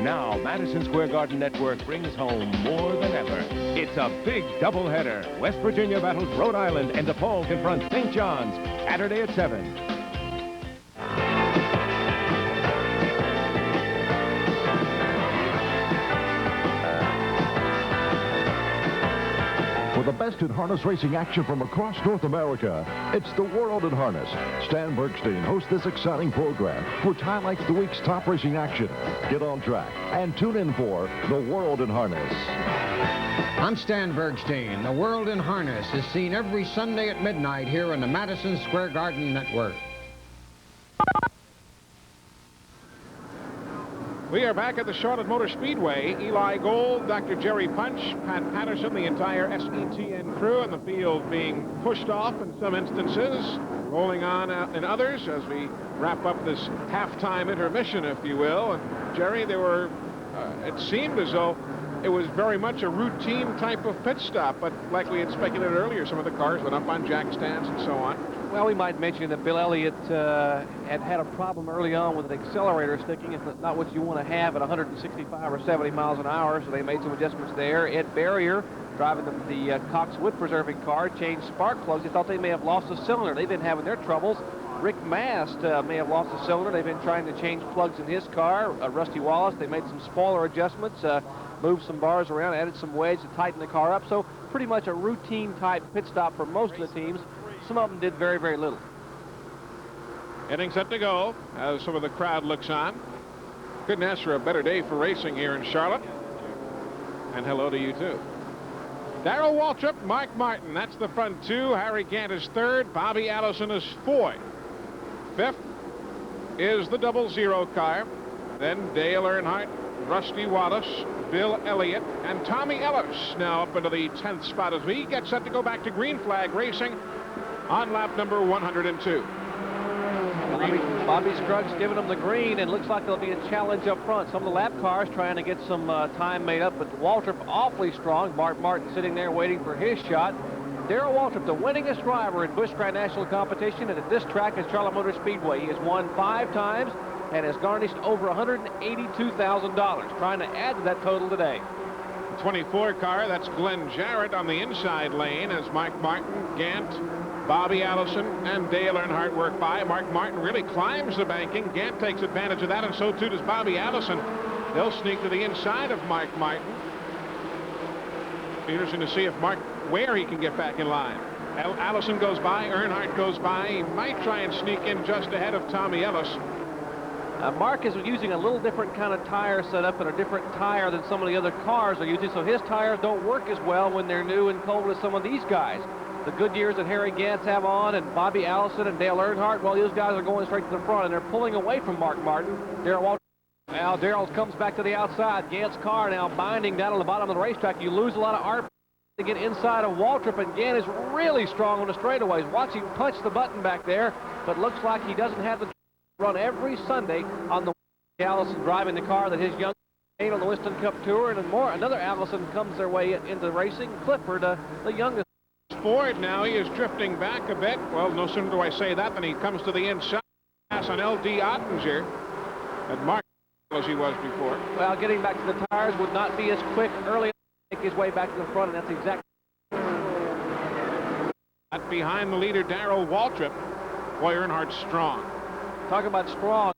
Now, Madison Square Garden Network brings home more than ever. It's a big doubleheader. West Virginia battles Rhode Island, and DePaul confronts St. John's, Saturday at 7. For the best in harness racing action from across North America, it's The World in Harness. Stan Bergstein hosts this exciting program, which highlights the week's top racing action. Get on track and tune in for The World in Harness. I'm Stan Bergstein. The World in Harness is seen every Sunday at midnight here on the Madison Square Garden Network. We are back at the Charlotte Motor Speedway. Eli Gold, Dr. Jerry Punch, Pat Patterson, the entire SETN crew, and the field being pushed off in some instances, rolling on in others as we wrap up this halftime intermission, if you will. And Jerry, there were, it seemed as though it was very much a routine type of pit stop, but like we had speculated earlier, some of the cars went up on jack stands and so on. Well, we might mention that Bill Elliott had a problem early on with an accelerator sticking. It's not what you want to have at 165 or 70 miles an hour, so they made some adjustments there. Ed Barrier, driving the Cox wood-preserving car, changed spark plugs. They thought they may have lost a cylinder. They've been having their troubles. Rick Mast may have lost a cylinder. They've been trying to change plugs in his car. Rusty Wallace, they made some spoiler adjustments, moved some bars around, added some wedge to tighten the car up. So pretty much a routine-type pit stop for most of the teams. Some of them did very, very little. Getting set to go as some of the crowd looks on. Couldn't ask for a better day for racing here in Charlotte. And hello to you, too. Darrell Waltrip, Mark Martin, that's the front two. Harry Gant is third. Bobby Allison is fourth. Fifth is the 00 car. Then Dale Earnhardt, Rusty Wallace, Bill Elliott, and Tommy Ellis now up into the 10th spot as we get set to go back to green flag racing on lap number 102. Bobby Scruggs giving them the green, and looks like there'll be a challenge up front. Some of the lap cars trying to get some time made up, but Waltrip awfully strong. Mark Martin sitting there waiting for his shot. Darrell Waltrip, the winningest driver in Busch Grand National competition, and at this track is Charlotte Motor Speedway. He has won 5 times and has garnished over $182,000, trying to add to that total today. 24 car, that's Glenn Jarrett on the inside lane as Mike Martin, Gant, Bobby Allison, and Dale Earnhardt work by. Mark Martin really climbs the banking. Gant takes advantage of that, and so too does Bobby Allison. They'll sneak to the inside of Mike Martin. Interesting to see if where he can get back in line. Allison goes by, Earnhardt goes by. He might try and sneak in just ahead of Tommy Ellis. Mark is using a little different kind of tire setup and a different tire than some of the other cars are using, so his tires don't work as well when they're new and cold as some of these guys. The Goodyears that Harry Gantz have on, and Bobby Allison and Dale Earnhardt, well, those guys are going straight to the front, and they're pulling away from Mark Martin. Now Darrell comes back to the outside. Gant's car now binding down on the bottom of the racetrack. You lose a lot of RPM to get inside of Waltrip, and Gant is really strong on the straightaways. Watch him punch the button back there, but looks like he doesn't have the run every Sunday on the Allison driving the car that his young on the Winston Cup Tour, and another Allison comes their way into racing. Clifford, the youngest. Ford now, he is drifting back a bit. Well, no sooner do I say that than he comes to the inside. Pass on L.D. Ottinger and Mark as he was before. Well, getting back to the tires would not be as quick early on to make his way back to the front, and that's exactly. Behind the leader, Darrell Waltrip. Boy, Earnhardt's strong. Talk about strong.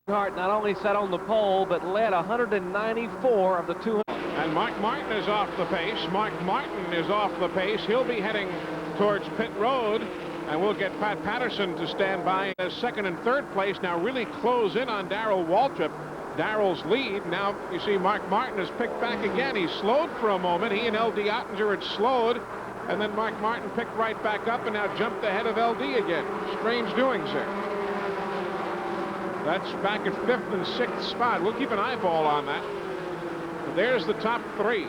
Earnhardt not only sat on the pole, but led 194 of the 200. And Mark Martin is off the pace. Mark Martin is off the pace. He'll be heading towards pit road, and we'll get Pat Patterson to stand by as second and third place. Now really close in on Darrell Waltrip. Darrell's lead. Now you see Mark Martin has picked back again. He slowed for a moment. He and L.D. Ottinger had slowed. and then Mark Martin picked right back up and now jumped ahead of LD again. Strange doings there. That's back at 5th and 6th spot. We'll keep an eyeball on that. But there's the top 3.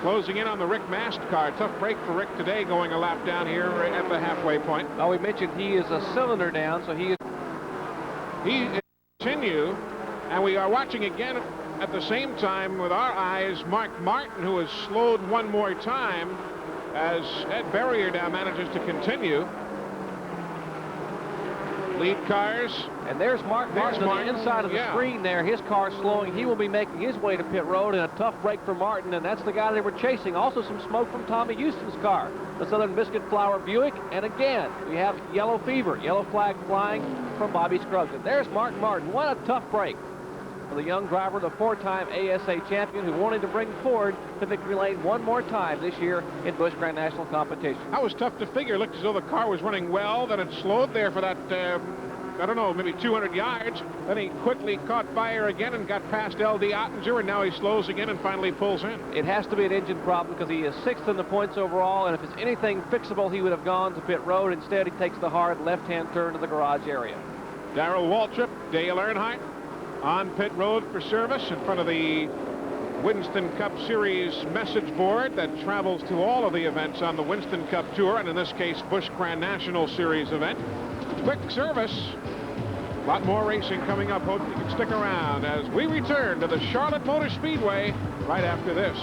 Closing in on the Rick Mast car. Tough break for Rick today, going a lap down here at the halfway point. Oh, we mentioned he is a cylinder down, so he continue, and we are watching again at the same time with our eyes Mark Martin, who has slowed one more time as Ed Berrier now manages to continue. Lead cars. And there's Mark Martin on the inside of the screen there. His car slowing. He will be making his way to pit road, and a tough break for Martin, and that's the guy they were chasing. Also some smoke from Tommy Houston's car, the Southern Biscuit Flour Buick. And again, we have yellow fever, yellow flag flying from Bobby Scruggs. And there's Mark Martin. What a tough break for the young driver, the 4-time ASA champion, who wanted to bring Ford to victory lane one more time this year in Busch Grand National competition. That was tough to figure. It looked as though the car was running well, then it slowed there for that I don't know, maybe 200 yards. Then he quickly caught fire again and got past LD Ottinger, and now he slows again and finally pulls in. It has to be an engine problem because he is 6th in the points overall, and if it's anything fixable, he would have gone to pit road. Instead, he takes the hard left-hand turn to the garage area. Darrell Waltrip, Dale Earnhardt on pit road for service in front of the Winston Cup Series message board that travels to all of the events on the Winston Cup Tour, and in this case, Busch Grand National Series event. Quick service. A lot more racing coming up. Hope you can stick around as we return to the Charlotte Motor Speedway right after this.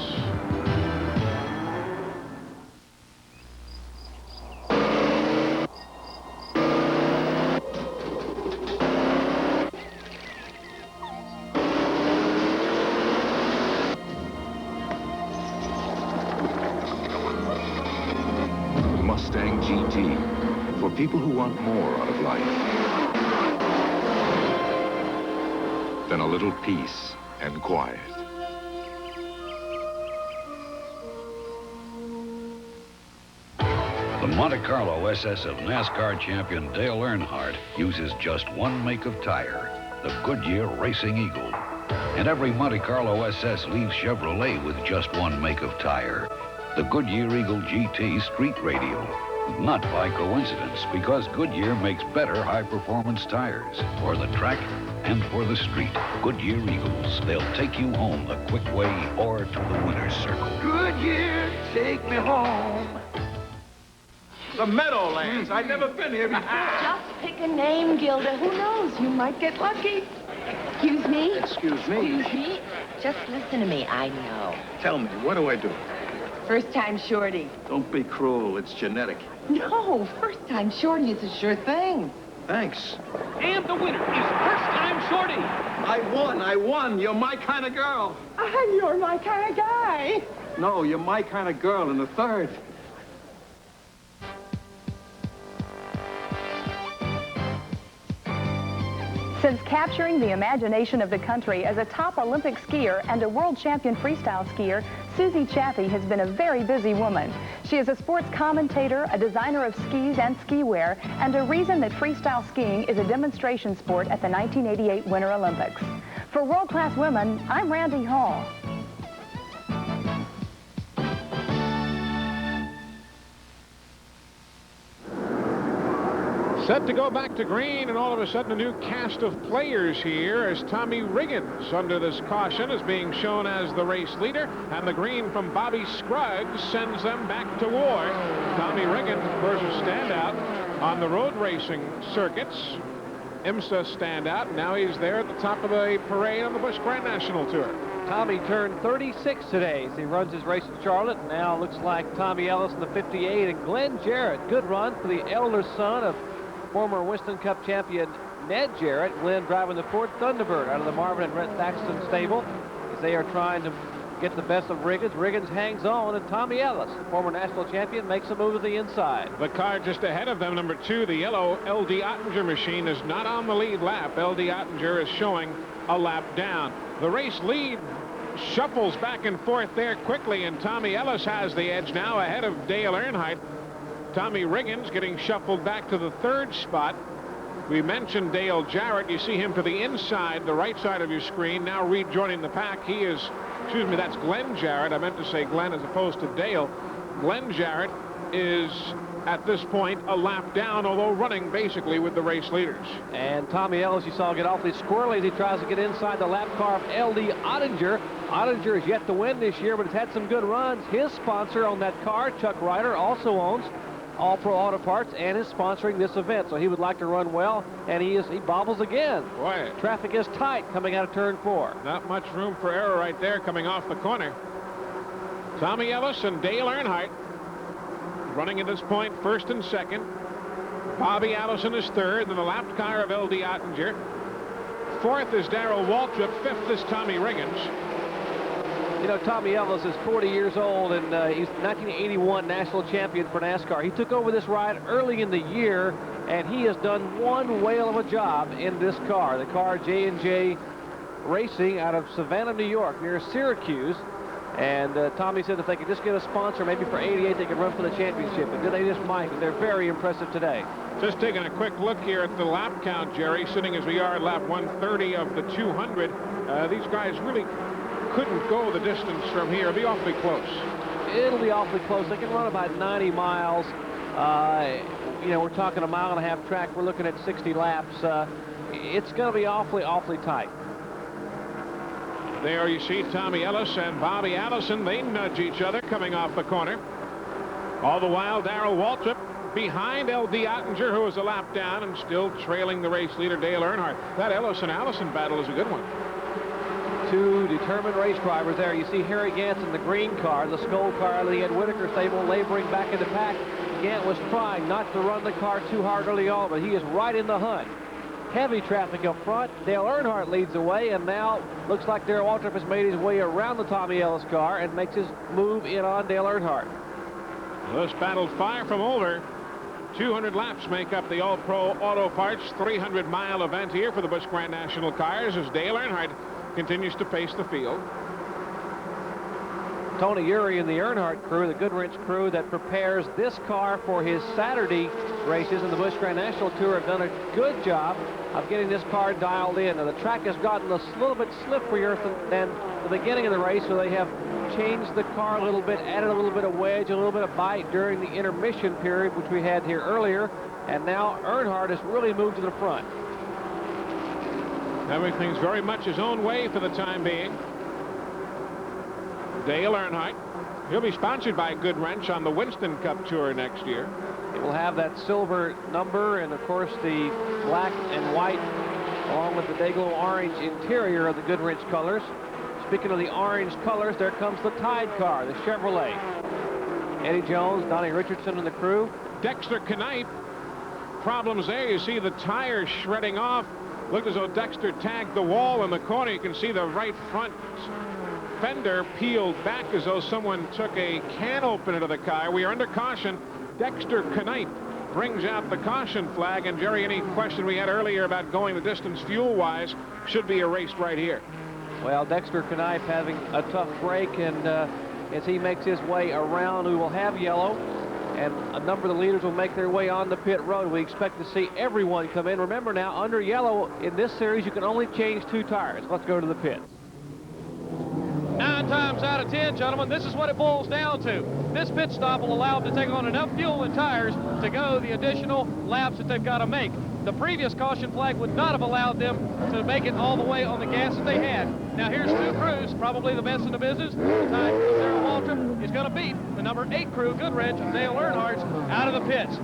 Mustang GT, for people who want more out of life than a little peace and quiet. The Monte Carlo SS of NASCAR champion Dale Earnhardt uses just one make of tire, the Goodyear Racing Eagle. And every Monte Carlo SS leaves Chevrolet with just one make of tire, the Goodyear Eagle GT Street Radial. Not by coincidence, because Goodyear makes better high-performance tires for the track and for the street. Goodyear Eagles. They'll take you home the quick way or to the winner's circle. Goodyear, take me home. The Meadowlands. I've never been here before. Just pick a name, Gilda. Who knows? You might get lucky. Excuse me? Excuse me? Excuse me? Just listen to me. I know. Tell me, what do I do? First time shorty. Don't be cruel. It's genetic. No, first time shorty is a sure thing. Thanks. And the winner is First Time Shorty. I won. You're my kind of girl. You're my kind of guy. No, you're my kind of girl in the third. Since capturing the imagination of the country as a top Olympic skier and a world champion freestyle skier, Susie Chaffee has been a very busy woman. She is a sports commentator, a designer of skis and ski wear, and a reason that freestyle skiing is a demonstration sport at the 1988 Winter Olympics. For World Class Women, I'm Randy Hall. Set to go back to green, and all of a sudden a new cast of players here as Tommy Riggins, under this caution, is being shown as the race leader, and the green from Bobby Scruggs sends them back to war. Tommy Riggins, of course, a standout on the road racing circuits. IMSA standout. Now he's there at the top of the parade on the Busch Grand National Tour. Tommy turned 36 today as he runs his race in Charlotte. Now looks like Tommy Ellis in the 58 and Glenn Jarrett. Good run for the elder son of former Winston Cup champion Ned Jarrett. Glenn driving the Ford Thunderbird out of the Marvin and Brent Thaxton stable as they are trying to get the best of Riggins. Riggins hangs on, and Tommy Ellis, former national champion, makes a move to the inside. The car just ahead of them, number 2, the yellow LD Ottinger machine, is not on the lead lap. LD Ottinger is showing a lap down. The race lead shuffles back and forth there quickly, and Tommy Ellis has the edge now ahead of Dale Earnhardt. Tommy Riggins getting shuffled back to the 3rd spot. We mentioned Dale Jarrett. You see him to the inside, the right side of your screen, now rejoining the pack. He is, excuse me, that's Glenn Jarrett. I meant to say Glenn as opposed to Dale. Glenn Jarrett is, at this point, a lap down, although running basically with the race leaders. And Tommy Ellis, you saw, get awfully squirrely as he tries to get inside the lap car of L.D. Ottinger. Ottinger has yet to win this year, but has had some good runs. His sponsor on that car, Chuck Ryder, also owns All Pro Auto Parts and is sponsoring this event, so he would like to run well, and he bobbles again. Boy. Traffic is tight coming out of turn 4. Not much room for error right there coming off the corner. Tommy Ellis and Dale Earnhardt running at this point first and second. Bobby Allison is third, then the lapped car of L.D. Ottinger. Fourth is Darrell Waltrip. Fifth is Tommy Riggins. You know, Tommy Ellis is 40 years old, and he's 1981 national champion for NASCAR. He took over this ride early in the year, and he has done one whale of a job in this car. The car, J&J Racing, out of Savannah, New York, near Syracuse. And Tommy said if they could just get a sponsor, maybe for 88, they could run for the championship. And they just might. They're very impressive today. Just taking a quick look here at the lap count, Jerry, sitting as we are at lap 130 of the 200. These guys really couldn't go the distance from here. It'll be awfully close. It'll be awfully close. They can run about 90 miles. You know, we're talking a mile and a half track. We're looking at 60 laps. It's going to be awfully, awfully tight. There you see Tommy Ellis and Bobby Allison. They nudge each other coming off the corner. All the while, Darrell Waltrip behind L.D. Ottinger, who is a lap down and still trailing the race leader, Dale Earnhardt. That Ellis and Allison battle is a good one. Two determined race drivers there. You see Harry Gant in the green car, the Skoll car out of the Ed Whitaker stable, laboring back in the pack. Gant was trying not to run the car too hard early on, but he is right in the hunt. Heavy traffic up front. Dale Earnhardt leads the way, and now looks like Darrell Waltrip has made his way around the Tommy Ellis car and makes his move in on Dale Earnhardt. This battle far from over. 200 laps make up the All Pro Auto Parts 300-mile event here for the Busch Grand National cars as Dale Earnhardt continues to pace the field. Tony Eury and the Earnhardt crew, the Goodwrench crew that prepares this car for his Saturday races in the Busch Grand National Tour, have done a good job of getting this car dialed in. Now, the track has gotten a little bit slipperier than the beginning of the race, so they have changed the car a little bit, added a little bit of wedge, a little bit of bite during the intermission period, which we had here earlier, and now Earnhardt has really moved to the front. Everything's very much his own way for the time being. Dale Earnhardt. He'll be sponsored by Goodwrench on the Winston Cup Tour next year. It will have that silver number and, of course, the black and white, along with the Dayglow orange interior of the Goodwrench colors. Speaking of the orange colors, there comes the Tide car, the Chevrolet. Eddie Jones, Donnie Richardson, and the crew. Dexter Knight. Problems there. You see the tires shredding off. Looked as though Dexter tagged the wall in the corner. You can see the right front fender peeled back as though someone took a can opener to the car. We are under caution. Dexter Knight brings out the caution flag. And Jerry, any question we had earlier about going the distance fuel-wise should be erased right here. Well, Dexter Knight having a tough break, and as he makes his way around, we will have yellow, and a number of the leaders will make their way on the pit road. We expect to see everyone come in. Remember now, under yellow in this series, you can only change 2 tires. Let's go to the pits. 9 times out of 10, gentlemen, this is what it boils down to. This pit stop will allow them to take on enough fuel and tires to go the additional laps that they've got to make. The previous caution flag would not have allowed them to make it all the way on the gas that they had. Now here's 2 crews, probably the best in the business. The time of Darrell Waltrip is going to beat the number 8 crew, Goodwrench, and Dale Earnhardt, out of the pits.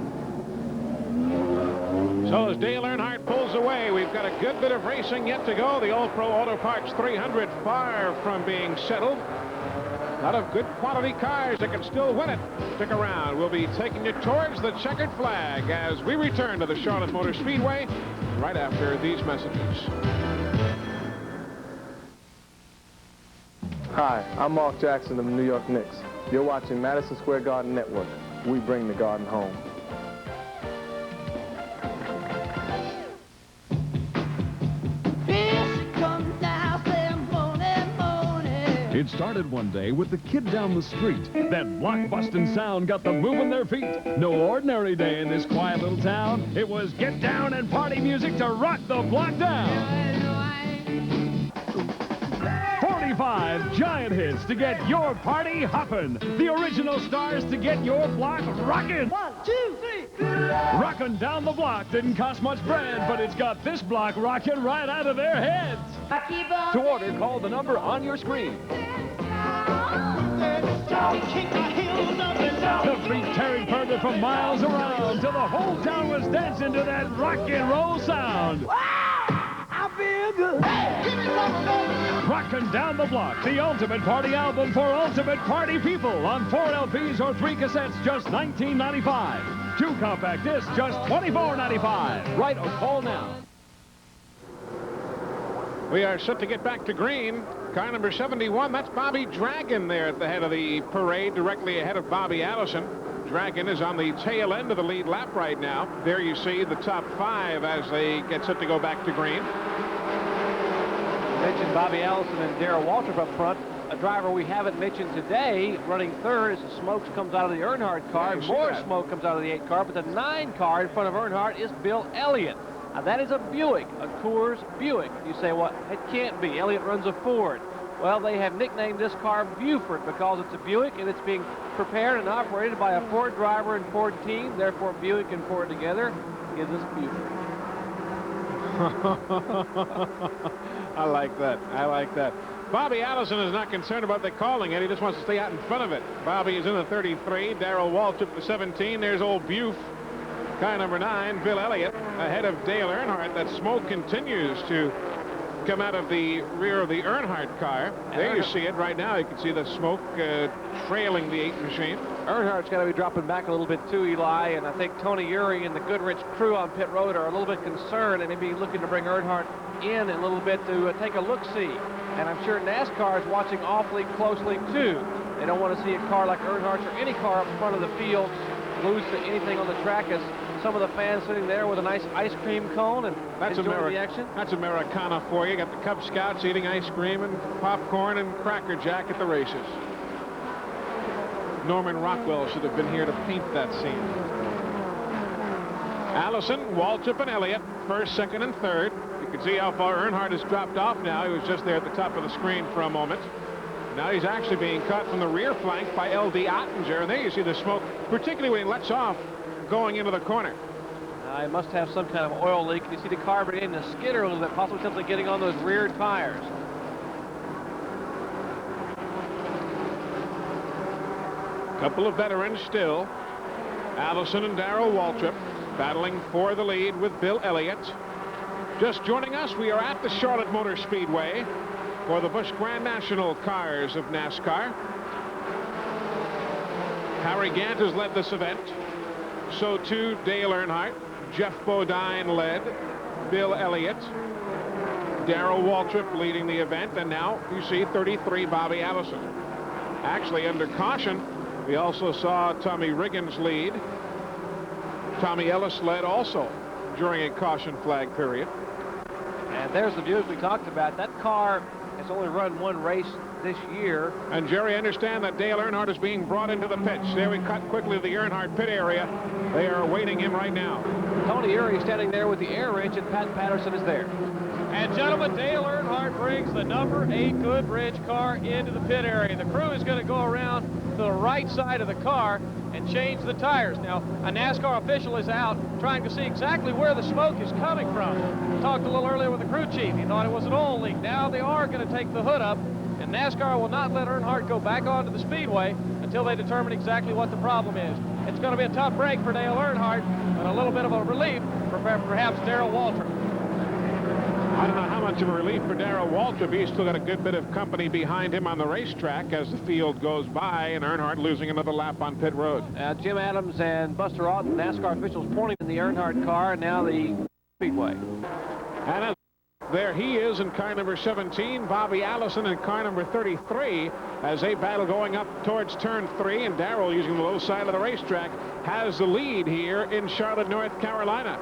So as Dale Earnhardt pulls away, we've got a good bit of racing yet to go. The All Pro Auto Parts 300 far from being settled. A lot of good quality cars that can still win it. Stick around. We'll be taking you towards the checkered flag as we return to the Charlotte Motor Speedway right after these messages. Hi, I'm Mark Jackson of the New York Knicks. You're watching Madison Square Garden Network. We bring the garden home. It started one day with the kid down the street. That block-busting sound got them moving their feet. No ordinary day in this quiet little town. It was get down and party music to rock the block down. 1995 giant hits to get your party hoppin'. The original stars to get your block rockin'. 1, 2, 3. Rockin' down the block didn't cost much bread, but it's got this block rockin' right out of their heads. To order, call the number on your screen. The beat carried further from miles around till the whole town was dancing to that rock and roll sound. I feel good. Give me some, baby. Rockin' Down the Block, the ultimate party album for ultimate party people on 4 LPs or 3 cassettes, just $19.95. 2 compact discs, just $24.95. Write or call now. We are set to get back to green. Car number 71, that's Bobby Dragon there at the head of the parade, directly ahead of Bobby Allison. Dragon is on the tail end of the lead lap right now. There you see the top 5 as they get set to go back to green. You mentioned Bobby Allison and Darrell Waltrip up front. A driver we haven't mentioned today running third as the smoke comes out of the Earnhardt car. Yeah, More smoke comes out of the 8 car, but the 9 car in front of Earnhardt is Bill Elliott. Now that is a Buick, a Coors Buick. You say, well, it can't be. Elliott runs a Ford. Well, they have nicknamed this car Buford because it's a Buick and it's being prepared and operated by a Ford driver and Ford team. Therefore, Buick and Ford together gives us Buford. I like that. I like that. Bobby Allison is not concerned about the calling it. He just wants to stay out in front of it. Bobby is in the 33. Darrell Waltrip the 17. There's old Buf. Car number 9, Bill Elliott, ahead of Dale Earnhardt. That smoke continues to come out of the rear of the Earnhardt car. There you see it right now. You can see the smoke trailing the 8 machine. Earnhardt's got to be dropping back a little bit too, Eli, and I think Tony Eury and the Goodrich crew on pit road are a little bit concerned and maybe looking to bring Earnhardt in a little bit to take a look-see. And I'm sure NASCAR is watching awfully closely too. They don't want to see a car like Earnhardt's or any car up front of the field lose to anything on the track, as some of the fans sitting there with a nice ice cream cone and enjoying the action. That's Americana for you. Got the Cub Scouts eating ice cream and popcorn and Cracker Jack at the races. Norman Rockwell should have been here to paint that scene. Allison, Waltrip, and Elliott, first, second, and third. You can see how far Earnhardt has dropped off now. He was just there at the top of the screen for a moment. Now he's actually being cut from the rear flank by L.D. Ottinger. And there you see the smoke, particularly when he lets off going into the corner. It must have some kind of oil leak. You see the car beginning to skitter a little bit, possibly simply getting on those rear tires. Couple of veterans still. Allison and Darrell Waltrip battling for the lead with Bill Elliott. Just joining us, we are at the Charlotte Motor Speedway for the Busch Grand National cars of NASCAR. Harry Gant has led this event. So too Dale Earnhardt. Jeff Bodine led. Bill Elliott. Darrell Waltrip leading the event. And now you see 33 Bobby Allison. Actually under caution, we also saw Tommy Riggins lead. Tommy Ellis led also during a caution flag period. And there's the Buick we talked about. That car has only run 1 race this year. And Jerry, I understand that Dale Earnhardt is being brought into the pits. There we cut quickly to the Earnhardt pit area. They are awaiting him right now. Tony Eury standing there with the air wrench, and Pat Patterson is there. And gentlemen, Dale Earnhardt brings the number 8 Goodrich car into the pit area. The crew is going to go around to the right side of the car and change the tires. Now, a NASCAR official is out trying to see exactly where the smoke is coming from. Talked a little earlier with the crew chief. He thought it was an oil leak. Now they are going to take the hood up, and NASCAR will not let Earnhardt go back onto the speedway until they determine exactly what the problem is. It's going to be a tough break for Dale Earnhardt, but a little bit of a relief for perhaps Darrell Waltrip. I don't know how much of a relief for Darrell Waltrip. He's still got a good bit of company behind him on the racetrack as the field goes by, and Earnhardt losing another lap on pit road. Jim Adams and Buster Auden, NASCAR officials, pointing in the Earnhardt car, and now the Speedway. And there he is in car number 17, Bobby Allison in car number 33, as they battle going up towards turn 3, and Darrell, using the low side of the racetrack, has the lead here in Charlotte, North Carolina.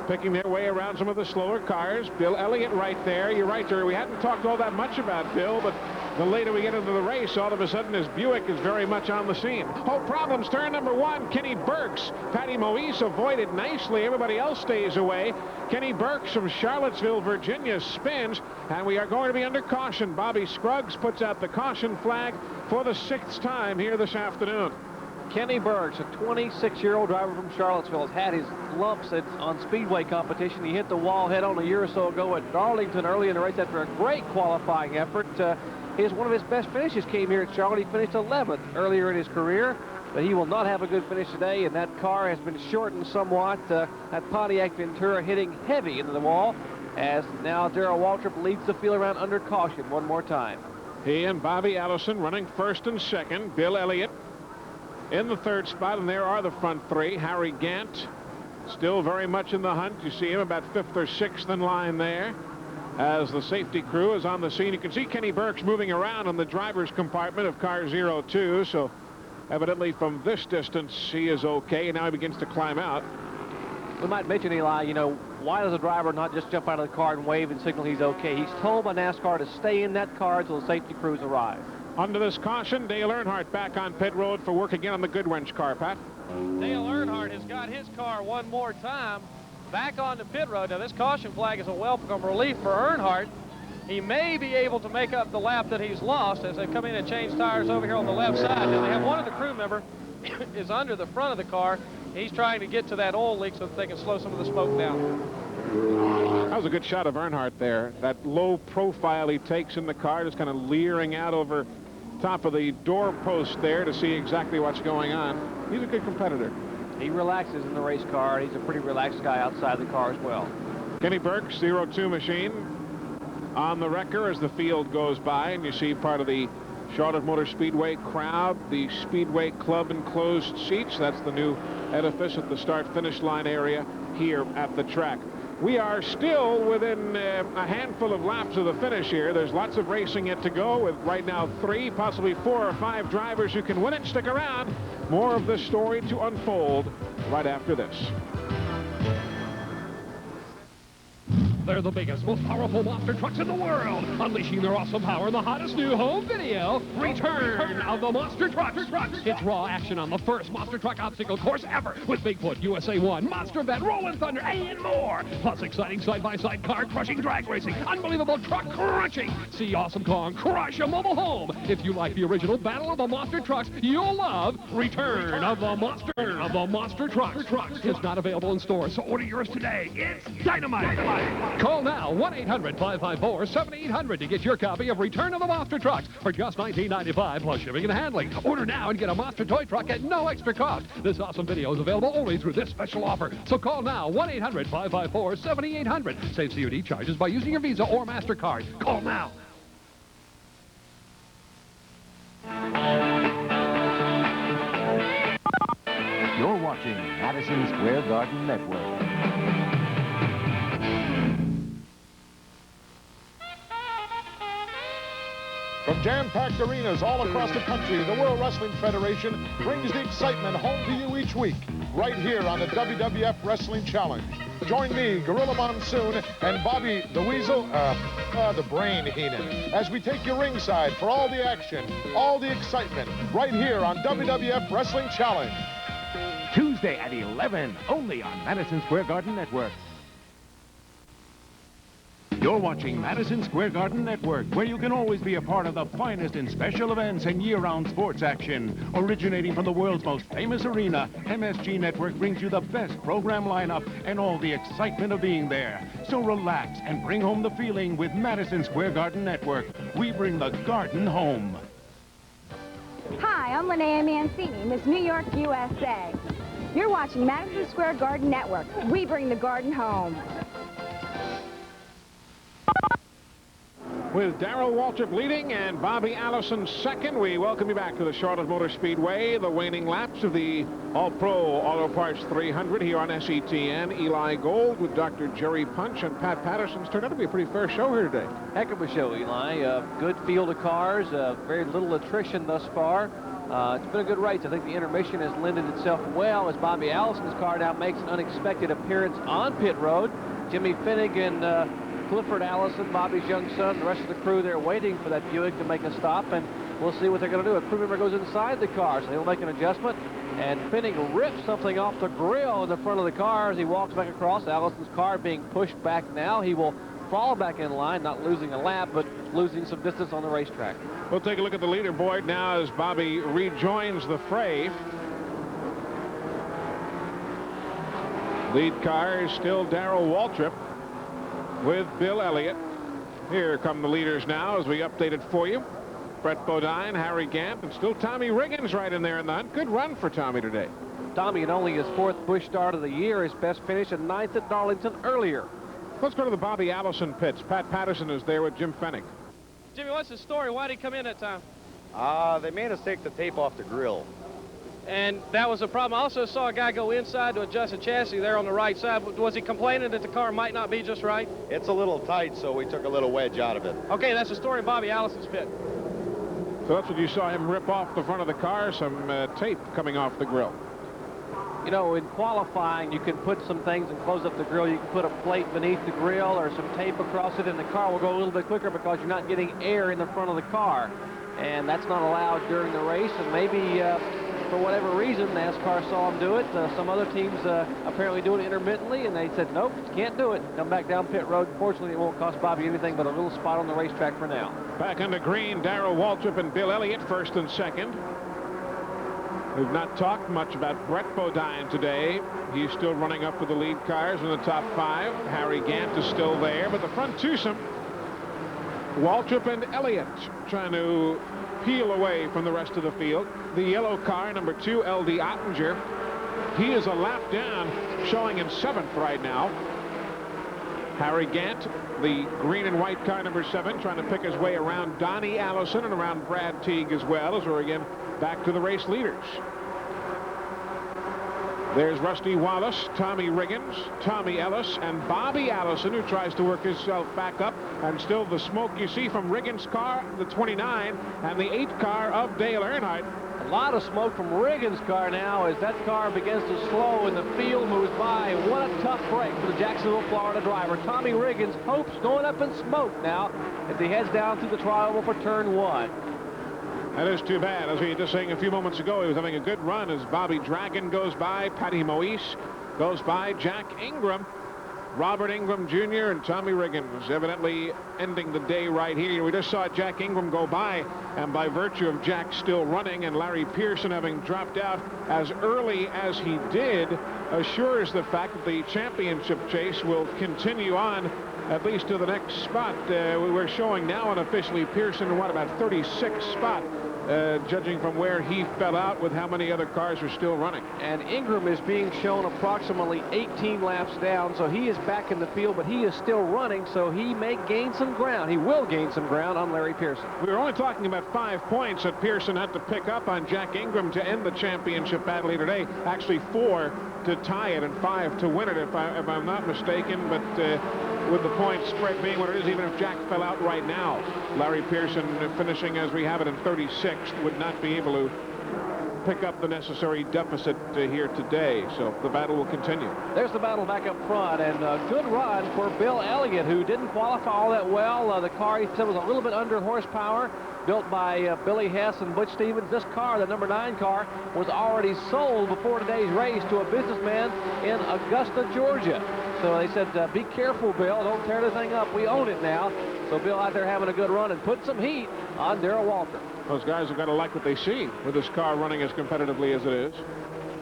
Picking their way around some of the slower cars. Bill Elliott right there. You're right, Jerry. We hadn't talked all that much about Bill, but the later we get into the race, all of a sudden his Buick is very much on the scene. Oh, problems. Turn number 1, Kenny Burks. Patty Moise avoided nicely. Everybody else stays away. Kenny Burks from Charlottesville, Virginia spins, and we are going to be under caution. Bobby Scruggs puts out the caution flag for the 6th time here this afternoon. Kenny Burks, a 26-year-old driver from Charlottesville, has had his lumps on Speedway competition. He hit the wall head-on a year or so ago at Darlington early in the race after a great qualifying effort. One of his best finishes came here at Charlotte. He finished 11th earlier in his career, but he will not have a good finish today, and that car has been shortened somewhat. That Pontiac Ventura hitting heavy into the wall, as now Darrell Waltrip leads the field around under caution one more time. He and Bobby Allison running 1st and 2nd. Bill Elliott in the 3rd spot, and there are the front 3. Harry Gant still very much in the hunt. You see him about 5th or 6th in line there as the safety crew is on the scene. You can see Kenny Burks moving around in the driver's compartment of car 02, so evidently from this distance he is okay, and now he begins to climb out. We might mention, Eli, you know, why does a driver not just jump out of the car and wave and signal he's okay? He's told by NASCAR to stay in that car until the safety crews arrive. Under this caution, Dale Earnhardt back on pit road for work again on the Goodwrench car, Pat. Dale Earnhardt has got his car one more time back on the pit road. Now, this caution flag is a welcome relief for Earnhardt. He may be able to make up the lap that he's lost as they come in and change tires over here on the left side. Now, they have one of the crew member is under the front of the car. He's trying to get to that oil leak so that they can slow some of the smoke down. That was a good shot of Earnhardt there. That low profile he takes in the car, just kind of leering out over top of the door post there to see exactly what's going on. He's a good competitor. He relaxes in the race car. He's a pretty relaxed guy outside the car as well. Kenny Burks, 02 machine, on the wrecker as the field goes by, and you see part of the Charlotte Motor Speedway crowd, the Speedway Club enclosed seats. That's the new edifice at the start-finish line area here at the track. We are still within a handful of laps of the finish here. There's lots of racing yet to go, with right now 3, possibly 4 or 5 drivers who can win it. Stick around. More of this story to unfold right after this. They're the biggest, most powerful monster trucks in the world, unleashing their awesome power in the hottest new home video, Return of the Monster Trucks. It's raw action on the first monster truck obstacle course ever, with Bigfoot, USA 1, Monster Vet, Rolling Thunder, and more. Plus exciting side-by-side car-crushing drag racing, unbelievable truck crunching. See Awesome Kong crush a mobile home. If you like the original Battle of the Monster Trucks, you'll love Return of the Monster Trucks. It's not available in stores, so order yours today. It's dynamite. Call now, 1-800-554-7800 to get your copy of Return of the Monster Trucks for just $19.95 plus shipping and handling. Order now and get a monster toy truck at no extra cost. This awesome video is available only through this special offer. So call now, 1-800-554-7800. Save COD charges by using your Visa or MasterCard. Call now. You're watching Madison Square Garden Network. From jam-packed arenas all across the country, the World Wrestling Federation brings the excitement home to you each week, right here on the WWF Wrestling Challenge. Join me, Gorilla Monsoon, and Bobby the Weasel, the Brain Heenan, as we take you ringside for all the action, all the excitement, right here on WWF Wrestling Challenge. Tuesday at 11, only on Madison Square Garden Network. You're watching Madison Square Garden Network, where you can always be a part of the finest in special events and year-round sports action. Originating from the world's most famous arena, MSG Network brings you the best program lineup and all the excitement of being there. So relax and bring home the feeling with Madison Square Garden Network. We bring the garden home. Hi, I'm Linnea Mancini, Miss New York, USA. You're watching Madison Square Garden Network. We bring the garden home. With Darrell Waltrip leading and Bobby Allison second, we welcome you back to the Charlotte Motor Speedway, the waning laps of the All Pro Auto Parts 300 here on SETN. Eli Gold with Dr. Jerry Punch and Pat Patterson's turned out to be a pretty fair show here today. Heck of a show, Eli. Good field of cars, very little attrition thus far. It's been a good race. I think the intermission has lended itself well as Bobby Allison's car now makes an unexpected appearance on pit road. Jimmy Finnegan Clifford Allison, Bobby's young son, the rest of the crew there waiting for that Buick to make a stop, and we'll see what they're going to do. A crew member goes inside the car, so he'll make an adjustment, and Finning rips something off the grill in the front of the car as he walks back across. Allison's car being pushed back now. He will fall back in line, not losing a lap, but losing some distance on the racetrack. We'll take a look at the leaderboard now as Bobby rejoins the fray. Lead car is still Darrell Waltrip with Bill Elliott. Here come the leaders now as we update it for you. Brett Bodine, Harry Gant, and still Tommy Riggins right in there in the hunt. Good run for Tommy today. Tommy, in only his 4th Busch start of the year, his best finish in 9th at Darlington earlier. Let's go to the Bobby Allison pits. Pat Patterson is there with Jim Fennick. Jimmy, what's the story? Why did he come in that time? They made us take the tape off the grill. And that was a problem. I also saw a guy go inside to adjust the chassis there on the right side. Was he complaining that the car might not be just right? It's a little tight, so we took a little wedge out of it. Okay, that's the story of Bobby Allison's pit. So that's what you saw him rip off the front of the car, some tape coming off the grill. You know, in qualifying, you can put some things and close up the grill. You can put a plate beneath the grill or some tape across it, and the car will go a little bit quicker because you're not getting air in the front of the car. And that's not allowed during the race, and maybe for whatever reason, NASCAR saw him do it. Some other teams apparently do it intermittently, and they said, nope, can't do it. Come back down pit road. Fortunately, it won't cost Bobby anything but a little spot on the racetrack for now. Back on the green, Darrell Waltrip and Bill Elliott, 1st and 2nd. We've not talked much about Brett Bodine today. He's still running up with the lead cars in the top 5. Harry Gant is still there, but the front twosome, Waltrip and Elliott, trying to peel away from the rest of the field. The yellow car, number 2, L.D. Ottinger. He is a lap down, showing in 7th right now. Harry Gant, the green and white car, number 7, trying to pick his way around Donnie Allison and around Brad Teague as well, as we're again back to the race leaders. There's Rusty Wallace, Tommy Riggins, Tommy Ellis, and Bobby Allison, who tries to work himself back up. And still the smoke you see from Riggins' car, the 29, and the 8 car of Dale Earnhardt. A lot of smoke from Riggins' car now as that car begins to slow and the field moves by. What a tough break for the Jacksonville, Florida driver. Tommy Riggins' hopes going up in smoke now as he heads down through the tri-oval for turn 1. That is too bad. As we were just saying a few moments ago, he was having a good run as Bobby Dragon goes by, Patty Moise goes by, Jack Ingram, Robert Ingram Jr. and Tommy Riggins evidently ending the day right here. We just saw Jack Ingram go by, and by virtue of Jack still running and Larry Pearson having dropped out as early as he did, assures the fact that the championship chase will continue on at least to the next spot. We're showing now unofficially Pearson, what, about 36th spot, judging from where he fell out with how many other cars are still running. And Ingram is being shown approximately 18 laps down, so he is back in the field, but he is still running, so he may gain some ground. He will gain some ground on Larry Pearson. We were only talking about 5 points that Pearson had to pick up on Jack Ingram to end the championship battle here today. Actually 4 to tie it and 5 to win it, if I'm not mistaken, but with the point spread being what it is, even if Jack fell out right now, Larry Pearson finishing as we have it in 36th would not be able to pick up the necessary deficit here today. So the battle will continue. There's the battle back up front, and a good run for Bill Elliott, who didn't qualify all that well. The car, he said, was a little bit under horsepower, built by Billy Hess and Butch Stevens. This car, the number 9 car, was already sold before today's race to a businessman in Augusta, Georgia. So they said, be careful, Bill. Don't tear the thing up. We own it now. So Bill out there having a good run and put some heat on Darrell Waltrip. Those guys have got to like what they see with this car running as competitively as it is.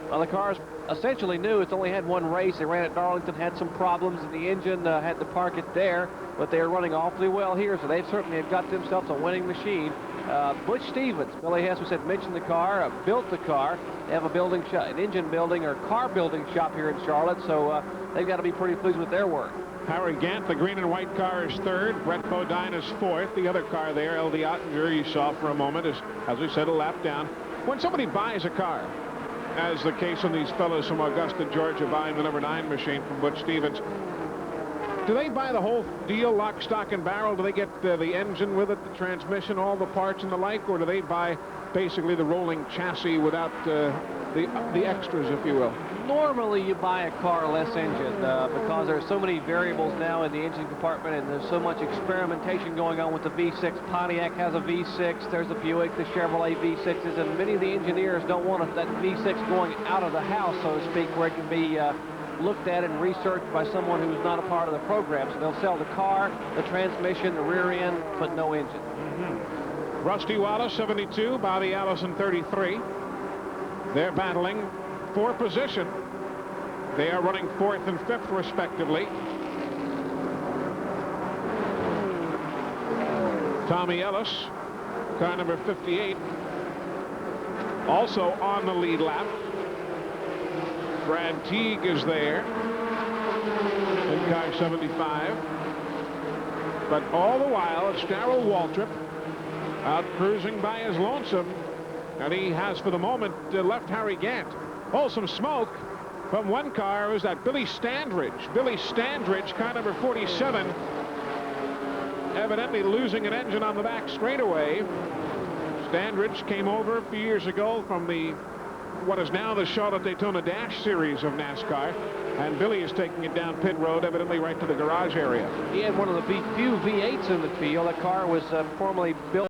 Well, the car's essentially new. It's only had 1 race. They ran at Darlington, had some problems, and the engine had to park it there. But they are running awfully well here, so they certainly have got themselves a winning machine. Butch Stevens, Billy Hess, who said mentioned the car, built the car. They have a building shop, an engine building or car building shop here in Charlotte, so they've got to be pretty pleased with their work. Harry Gant, the green and white car, is 3rd. Brett Bodine is 4th. The other car there, L.D. Ottinger, you saw for a moment, is, as we said, a lap down. When somebody buys a car, as the case of these fellows from Augusta, Georgia, buying the number 9 machine from Butch Stevens, do they buy the whole deal, lock, stock, and barrel? Do they get the engine with it, the transmission, all the parts and the like, or do they buy basically the rolling chassis without the extras, if you will? Normally you buy a car less engine because there are so many variables now in the engine compartment, and there's so much experimentation going on with the V6. Pontiac has a V6, there's a Buick, the Chevrolet V6s, and many of the engineers don't want that V6 going out of the house, so to speak, where it can be looked at and researched by someone who's not a part of the program. So they'll sell the car, the transmission, the rear end, but no engine. Rusty Wallace, 72, Bobby Allison, 33. They're battling for position. They are running 4th and 5th, respectively. Tommy Ellis, car number 58, also on the lead lap. Brad Teague is there in car 75. But all the while, it's Darrell Waltrip out cruising by his lonesome. And he has, for the moment, left Harry Gant. Oh, some smoke from one car. Was that Billy Standridge? Billy Standridge, car number 47, evidently losing an engine on the back straightaway. Standridge came over a few years ago from what is now the Charlotte Daytona Dash Series of NASCAR. And Billy is taking it down pit road, evidently right to the garage area. He had one of the few V8s in the field. That car was formerly built